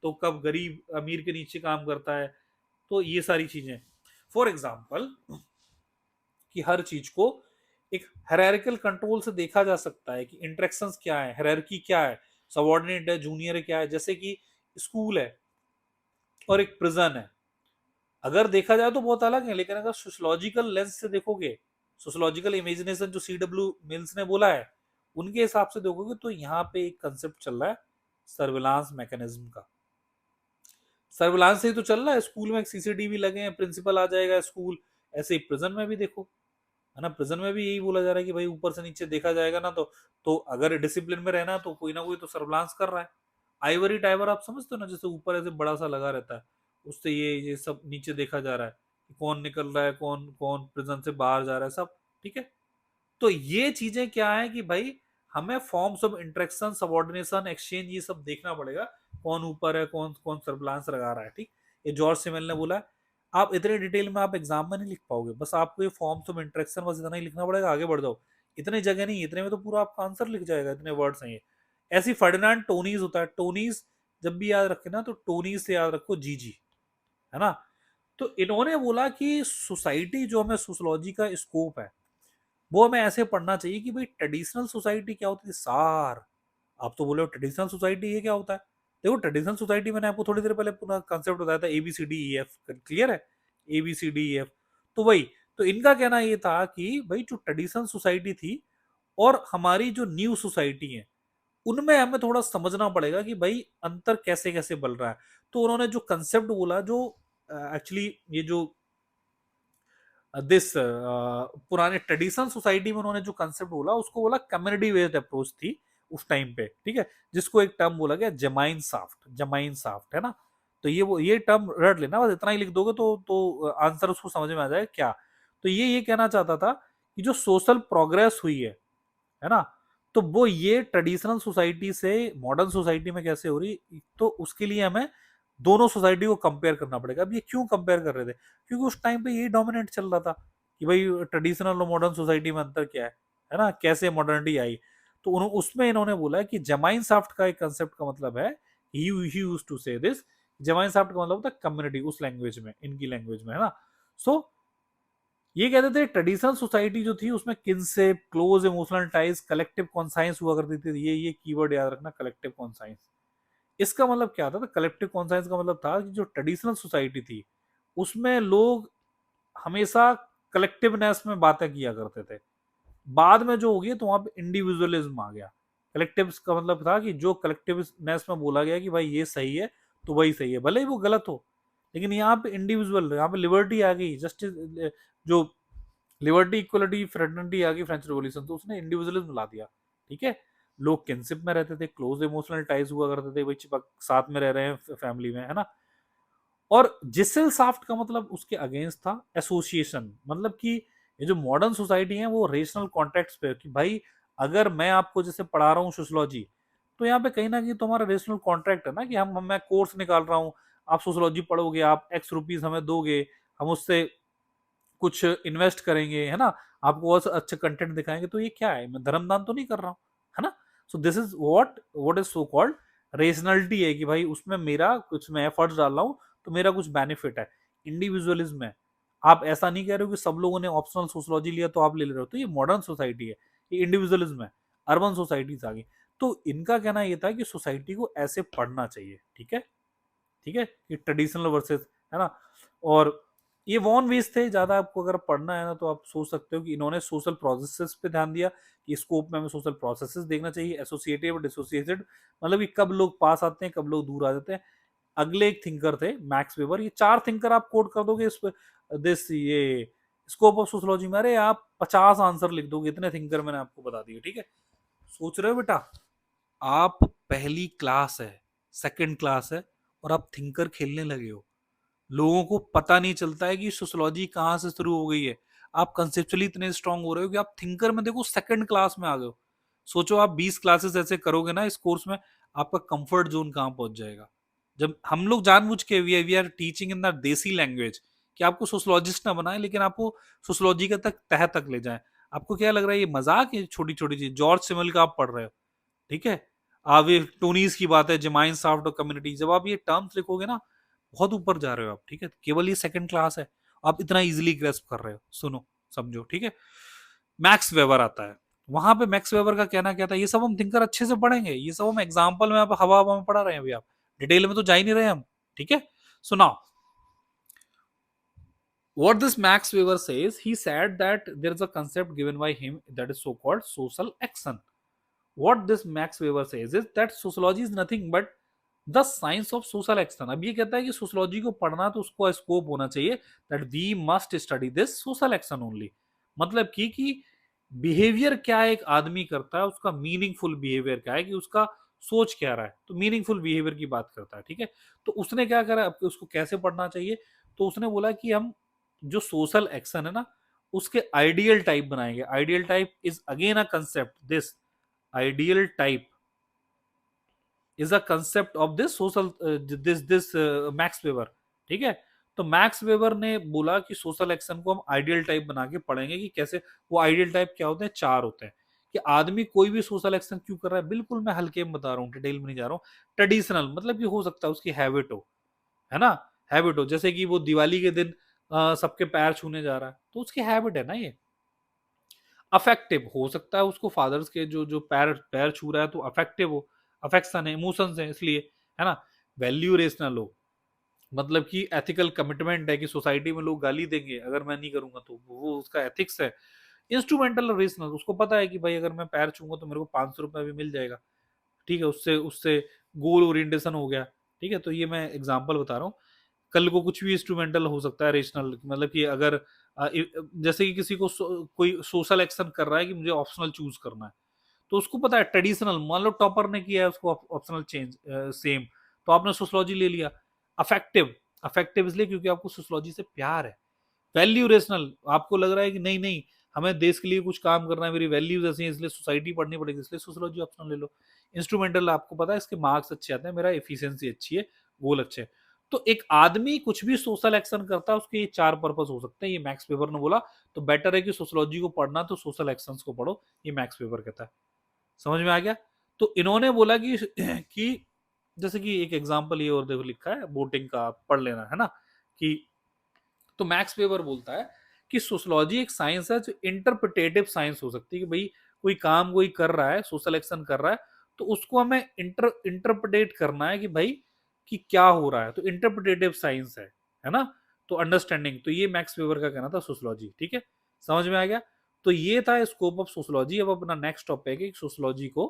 तो कब गरीब अमीर के नीचे काम करता है, तो ये सारी चीजें। फॉर एग्जाम्पल कि हर चीज को एक हायरार्किकल कंट्रोल से देखा जा सकता है कि इंटरेक्शंस क्या है, हायरार्की क्या है, सबऑर्डिनेट है, जूनियर है, क्या है। जैसे कि स्कूल है और एक प्रिजन है, अगर देखा जाए तो बहुत अलग है, लेकिन अगर सोशोलॉजिकल लेंस से देखोगे, सोशोलॉजिकल इमेजिनेशन जो CW मिल्स ने बोला है उनके हिसाब से देखोगे, तो यहाँ पे एक कंसेप्ट चल रहा है सर्विलांस मैकेनिज्म का। सर्विलांस से ही तो चल रहा है, स्कूल में CCTV लगे हैं, प्रिंसिपल आ जाएगा स्कूल, ऐसे ही प्रिजन में भी देखो, है ना। प्रिजन में भी यही बोला जा रहा है कि भाई ऊपर से नीचे देखा जाएगा ना, तो अगर डिसिप्लिन में रहना तो कोई ना कोई तो सर्विलांस कर रहा है। आइवरी टाइवर आप समझते हो ना, जैसे ऊपर ऐसे बड़ा सा लगा रहता है, उससे ये सब नीचे देखा जा रहा है कि कौन निकल रहा है, कौन कौन प्रिजन से बाहर जा रहा है, सब ठीक है। तो ये चीजें क्या है कि भाई हमें forms of interaction, subordination, exchange, ये सब देखना पड़ेगा, कौन ऊपर है, कौन कौन सर्विलांस लगा रहा है, ठीक। ये जॉर्ज सिमेल ने बोला है। आप इतने डिटेल में आप एग्जाम में नहीं लिख पाओगे, बस आपको ये फॉर्म्स ऑफ इंटरेक्शन बस इतना ही लिखना पड़ेगा, आगे बढ़ जाओ। इतने जगह नहीं, इतने में तो पूरा आपका आंसर लिख जाएगा, इतने वर्ड्स हैं ये। ऐसी फर्डिनांड टोनीज होता है, टोनीज जब भी याद रखे ना, तो टोनीज से याद रखो, जी, है ना। तो इन्होंने बोला कि सोसाइटी जो हमें सोशोलॉजी का स्कोप है, वो हमें ऐसे पढ़ना चाहिए कि भाई ट्रेडिशनल सोसाइटी क्या होती है, सार। आप तो बोले ट्रेडिशनल सोसाइटी ये क्या होता है। देखो ट्रेडिशनल सोसाइटी, मैंने आपको थोड़ी देर पहले पूरा कंसेप्ट बताया था, ABCDEF, क्लियर है, ABCDEF। तो वही, तो इनका कहना ये था कि भाई जो ट्रेडिशनल सोसाइटी थी और हमारी जो न्यू सोसाइटी है, उनमें हमें थोड़ा समझना पड़ेगा कि भाई अंतर कैसे कैसे बल रहा है। तो उन्होंने जो कंसेप्ट बोला, जो एक्चुअली ये जो दिस पुराने ट्रेडिशनल सोसाइटी में उन्होंने जो कंसेप्ट बोला, उसको बोला कम्युनिटी बेस्ड अप्रोच थी उस टाइम पे, ठीक है। जिसको एक टर्म बोला गया जमाइन साफ्ट, जमाइन साफ्ट, है ना। तो ये टर्म रट लेना, बस इतना ही लिख दोगे तो आंसर उसको समझ में आ जाएगा क्या। तो ये कहना चाहता था कि जो सोशल प्रोग्रेस हुई है ना, तो वो ये ट्रेडिशनल सोसाइटी से मॉडर्न सोसाइटी में कैसे हो रही, तो उसके लिए हमें दोनों सोसाइटी को कंपेयर करना पड़ेगा। अब ये क्यों कंपेयर कर रहे थे, क्योंकि उस टाइम पे यही डोमिनेट चल रहा था कि भाई ट्रेडिशनल और मॉडर्न सोसाइटी में अंतर क्या है ना, कैसे मॉडर्निटी आई। तो उसमें इन्होंने बोला कि जमाइन साफ्ट का एक कंसेप्ट का मतलब है, ही यूज्ड टू से दिस, जमाइन साफ्ट का मतलब होता है कम्युनिटी, उस लैंग्वेज में, इनकी लैंग्वेज में, है ना। सो ये कहते थे ट्रेडिशनल सोसाइटी जो थी उसमें kinship, close emotional ties, collective conscience हुआ करती थी। ये कीवर्ड याद रखना, कलेक्टिव कॉन्साइंस। इसका मतलब क्या था, कलेक्टिव कॉन्साइंस का मतलब था कि जो ट्रेडिशनल सोसाइटी थी उसमें लोग हमेशा कलेक्टिवनेस में बातें किया करते थे। बाद में जो हो गया तो वहां पे इंडिविजुअलिज्म आ गया। कलेक्टिव का मतलब था कि जो कलेक्टिवनेस में बोला गया कि भाई ये सही है तो वही सही है, भले ही वो गलत हो। लेकिन यहाँ पे इंडिविजुअल, यहाँ पे लिबर्टी आ गई, जस्टिस, जो लिबर्टी, इक्वलिटी, फ्रेटर्निटी आ गई फ्रेंच रिवॉल्यूशन, तो उसने इंडिविजुअलिज्म ला दिया, ठीक है। लोग किनशिप में रहते थे, क्लोज इमोशनल टाइज हुआ करते थे, भाई चिपक साथ में रह रहे हैं फैमिली में, है ना। और जिसेल साफ्ट का मतलब उसके अगेंस्ट था एसोसिएशन, मतलब कि ये जो मॉडर्न सोसाइटी है वो रेशनल कॉन्टेक्ट पे, कि भाई अगर मैं आपको जैसे पढ़ा रहा हूँ सोशोलॉजी, तो यहाँ पे कहीं ना कहीं तुम्हारा रेशनल कॉन्ट्रैक्ट है ना, कि मैं कोर्स निकाल रहा हूँ, आप सोशोलॉजी पढ़ोगे, आप ₹X हमें दोगे, हम उससे कुछ इन्वेस्ट करेंगे, है ना, आपको और अच्छे कंटेंट दिखाएंगे। तो ये क्या है, मैं धर्मदान तो नहीं कर रहा हूँ, है ना। So this is what is so called rationality, है कि भाई उसमें मेरा कुछ, मैं एफर्ट्स डाल रहा हूँ तो मेरा कुछ बेनिफिट है। इंडिविजुअलिज्म है, आप ऐसा नहीं कह रहे हो कि सब लोगों ने ऑप्शनल सोशोलॉजी लिया तो आप ले रहे हो, तो ये मॉडर्न सोसाइटी है, ये इंडिविजुअलिज्म है। अर्बन सोसाइटीज आ गई। तो इनका कहना यह था कि सोसाइटी को ऐसे पढ़ना चाहिए, ठीक है, ठीक है, कि ट्रेडिशनल वर्सेस, है ना। और ये वॉन वेज थे ज्यादा, आपको अगर पढ़ना है ना तो आप सोच सकते हो कि इन्होंने सोशल प्रोसेसेस पे ध्यान दिया, कि स्कोप में हमें सोशल प्रोसेसेस देखना चाहिए, एसोसिएटिव और डिसोसिएटेड, मतलब कि कब लोग पास आते हैं, कब लोग दूर आ जाते हैं। अगले एक थिंकर थे मैक्स वेबर, ये 4 थिंकर आप कोड कर दोगे इस दिस ये स्कोप ऑफ सोशोलॉजी में, अरे आप 50 आंसर लिख दोगे, इतने थिंकर मैंने आपको बता दिए, ठीक है। सोच रहे हो बेटा, आप पहली क्लास है, सेकंड क्लास है, और आप थिंकर खेलने लगे हो। लोगों को पता नहीं चलता है कि सोशोलॉजी कहाँ से शुरू हो गई है। आप कंसेप्चुअली इतने स्ट्रांग हो रहे हो कि आप थिंकर में देखो सेकंड क्लास में आ गए हो। सोचो आप 20 क्लासेस ऐसे करोगे ना इस कोर्स में, आपका कंफर्ट जोन कहाँ पहुंच जाएगा। जब हम लोग जानबूझ के we are teaching in the desi language कि आपको सोशोलॉजिस्ट ना बनाए, लेकिन आपको सोशोलॉजी का तह तक ले जाए। आपको क्या लग रहा है ये मजाक है, छोटी छोटी चीज, जॉर्ज सिमल का आप पढ़ रहे हो, ठीक है। आप ये टोनीज की बात है, जेमाइन साफ्ट और कम्युनिटी, जब आप ये टर्म्स लिखोगे ना बहुत ऊपर जा रहे हो आप, ठीक है। केवल ये सेकंड क्लास है, आप इतना इजीली ग्रेस्प कर रहे हो, सुनो समझो, ठीक है। मैक्स वेबर आता है, वहां पे मैक्स वेबर का कहना क्या था, ये सब हम थिंकर अच्छे से पढ़ेंगे, ये सब हम एग्जाम्पल में आप हवा हवा में पढ़ा रहे हैं अभी, आप डिटेल में तो जा ही नहीं रहे हम, ठीक है। सुनाओ what this Max Weber says. He said that there is a concept given by him that is so called social action. What this Max Weber says is that sociology is nothing but the science of social action. अब ये कहता है कि sociology को पढ़ना तो उसको scope होना चाहिए that we must study this social action only. मतलब कि बिहेवियर क्या एक आदमी करता है, उसका मीनिंगफुल बिहेवियर क्या है, कि उसका सोच क्या रहा है, तो मीनिंगफुल बिहेवियर की बात करता है, ठीक है। तो उसने क्या करा, उसको कैसे पढ़ना चाहिए, तो उसने बोला कि हम जो सोशल एक्शन है ना उसके आइडियल टाइप बनाएंगे। Ideal type is again a concept, this ideal type is a concept of this social this max Weber, ठीक है। तो मैक्स वेबर ने बोला कि सोशल एक्शन को हम आइडियल टाइप बना के पढ़ेंगे कि कैसे। वो आइडियल टाइप क्या होते हैं, चार होते हैं। कि आदमी कोई भी सोशल एक्शन क्यों कर रहा है, बिल्कुल मैं हल्के में बता रहा हूँ, डिटेल में नहीं जा रहा हूँ। ट्रेडिशनल मतलब कि हो सकता है उसकी हैबिट हो, है ना, हैबिट हो, जैसे कि वो दिवाली के दिन सबके पैर छूने जा रहा है, तो उसकी हैबिट है ना ये। अफेक्टिव हो सकता है उसको फादर्स के जो जो पैर पैर छू रहा है तो अफेक्टिव हो, अफेक्शन है, इमोशंस है इसलिए, है ना। वैल्यू रेशनल हो, मतलब कि एथिकल कमिटमेंट है कि सोसाइटी में लोग गाली देंगे अगर मैं नहीं करूंगा, तो वो उसका एथिक्स है। इंस्ट्रूमेंटल रेशनल, उसको पता है कि भाई अगर मैं पैर छूंगा तो मेरे को 500 रुपए भी मिल जाएगा, ठीक है। उससे उससे गोल ओरिएंटेशन हो गया, ठीक है। तो ये मैं एग्जांपल बता रहा हूँ। कल को कुछ भी इंस्ट्रूमेंटल हो सकता है रेशनल, मतलब कि अगर जैसे कि किसी को कोई सोशल एक्शन कर रहा है कि मुझे ऑप्शनल चूज करना है, तो उसको पता है ट्रेडिशनल, मान लो टॉपर ने किया है उसको ऑप्शनल चेंज सेम, तो आपने सोशोलॉजी ले लिया। अफेक्टिव, अफेक्टिव इसलिए क्योंकि आपको सोशोलॉजी से प्यार है। वैल्यू रेशनल, आपको लग रहा है कि नहीं नहीं हमें देश के लिए कुछ काम करना है, मेरी वैल्यूज ऐसी हैं इसलिए सोसाइटी पढ़नी पड़ेगी, इसलिए सोशोलॉजी ऑप्शनल ले लो। इंस्ट्रूमेंटल, आपको पता है इसके मार्क्स अच्छे आते हैं, मेरा एफिशिएंसी अच्छी है, गोल अच्छे हैं। तो एक आदमी कुछ भी सोशल एक्शन करता है उसके ये चार पर्पस हो सकते हैं, ये मैक्स वेबर ने बोला। तो बेटर है कि सोशोलॉजी को पढ़ना तो सोशल एक्शंस को पढ़ो, ये मैक्स वेबर कहता है। समझ में आ गया। तो इन्होंने बोला कि कि जैसे कि एक एग्जांपल ये और देखो लिखा है वोटिंग का, आप पढ़ लेना, है ना। कि तो मैक्स वेबर बोलता है कि सोशोलॉजी एक साइंस है जो इंटरप्रिटेटिव साइंस हो सकती है, कि भाई कोई काम कोई कर रहा है, सोशल एक्शन कर रहा है, तो उसको हमें इंटरप्रिटेट करना है कि भाई कि क्या हो रहा है, तो इंटरप्रिटेटिव साइंस है ना। तो अंडरस्टैंडिंग, तो ये मैक्स वेबर का कहना था सोशोलॉजी, ठीक है। समझ में आ गया। तो ये था स्कोप ऑफ सोशोलॉजी। अब अपना नेक्स्ट टॉपिक है सोशोलॉजी को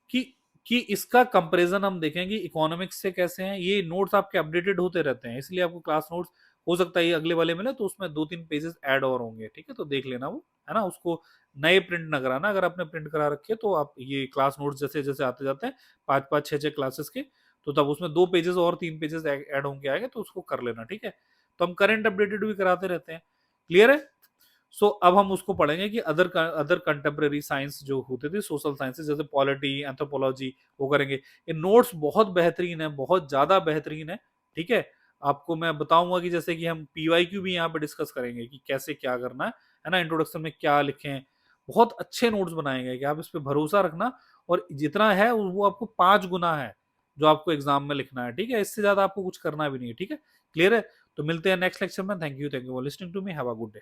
कि कि इसका कंपैरिजन हम देखेंगे इकोनॉमिक्स से कैसे हैं। ये नोट्स आपके अपडेटेड होते रहते हैं, इसलिए आपको क्लास नोट्स हो सकता है ये अगले वाले में ना, तो उसमें 2-3 पेजेस ऐड और होंगे, ठीक है। तो देख लेना वो, है ना। उसको नए प्रिंट ना कराना, अगर आपने प्रिंट करा रखे तो आप ये क्लास नोट्स जैसे जैसे आते जाते हैं 5-5 6-6 क्लासेस के, तो तब उसमें 2 पेजेस और 3 पेजेस ऐड होंगे आएंगे, तो उसको कर लेना, ठीक है। तो हम करंट अपडेटेड भी कराते रहते हैं, क्लियर है। सो अब हम उसको पढ़ेंगे कि अदर कंटेम्प्रेरी साइंस जो होते थे, सोशल साइंसेस जैसे पॉलिटी, एंथ्रोपोलॉजी, वो करेंगे। ये नोट्स बहुत बेहतरीन है, बहुत ज्यादा बेहतरीन है, ठीक है। आपको मैं बताऊंगा कि जैसे कि हम पीवाईक्यू भी यहाँ पे डिस्कस करेंगे कि कैसे क्या करना है ना, इंट्रोडक्शन में क्या लिखें। बहुत अच्छे नोट्स बनाएंगे कि आप इस पे भरोसा रखना, और जितना है वो आपको 5 गुना है जो आपको एग्जाम में लिखना है, ठीक है। इससे ज्यादा आपको कुछ करना भी नहीं है, ठीक है। क्लियर है। तो मिलते हैं नेक्स्ट लेक्चर में। Thank you for listening to me, have a good day.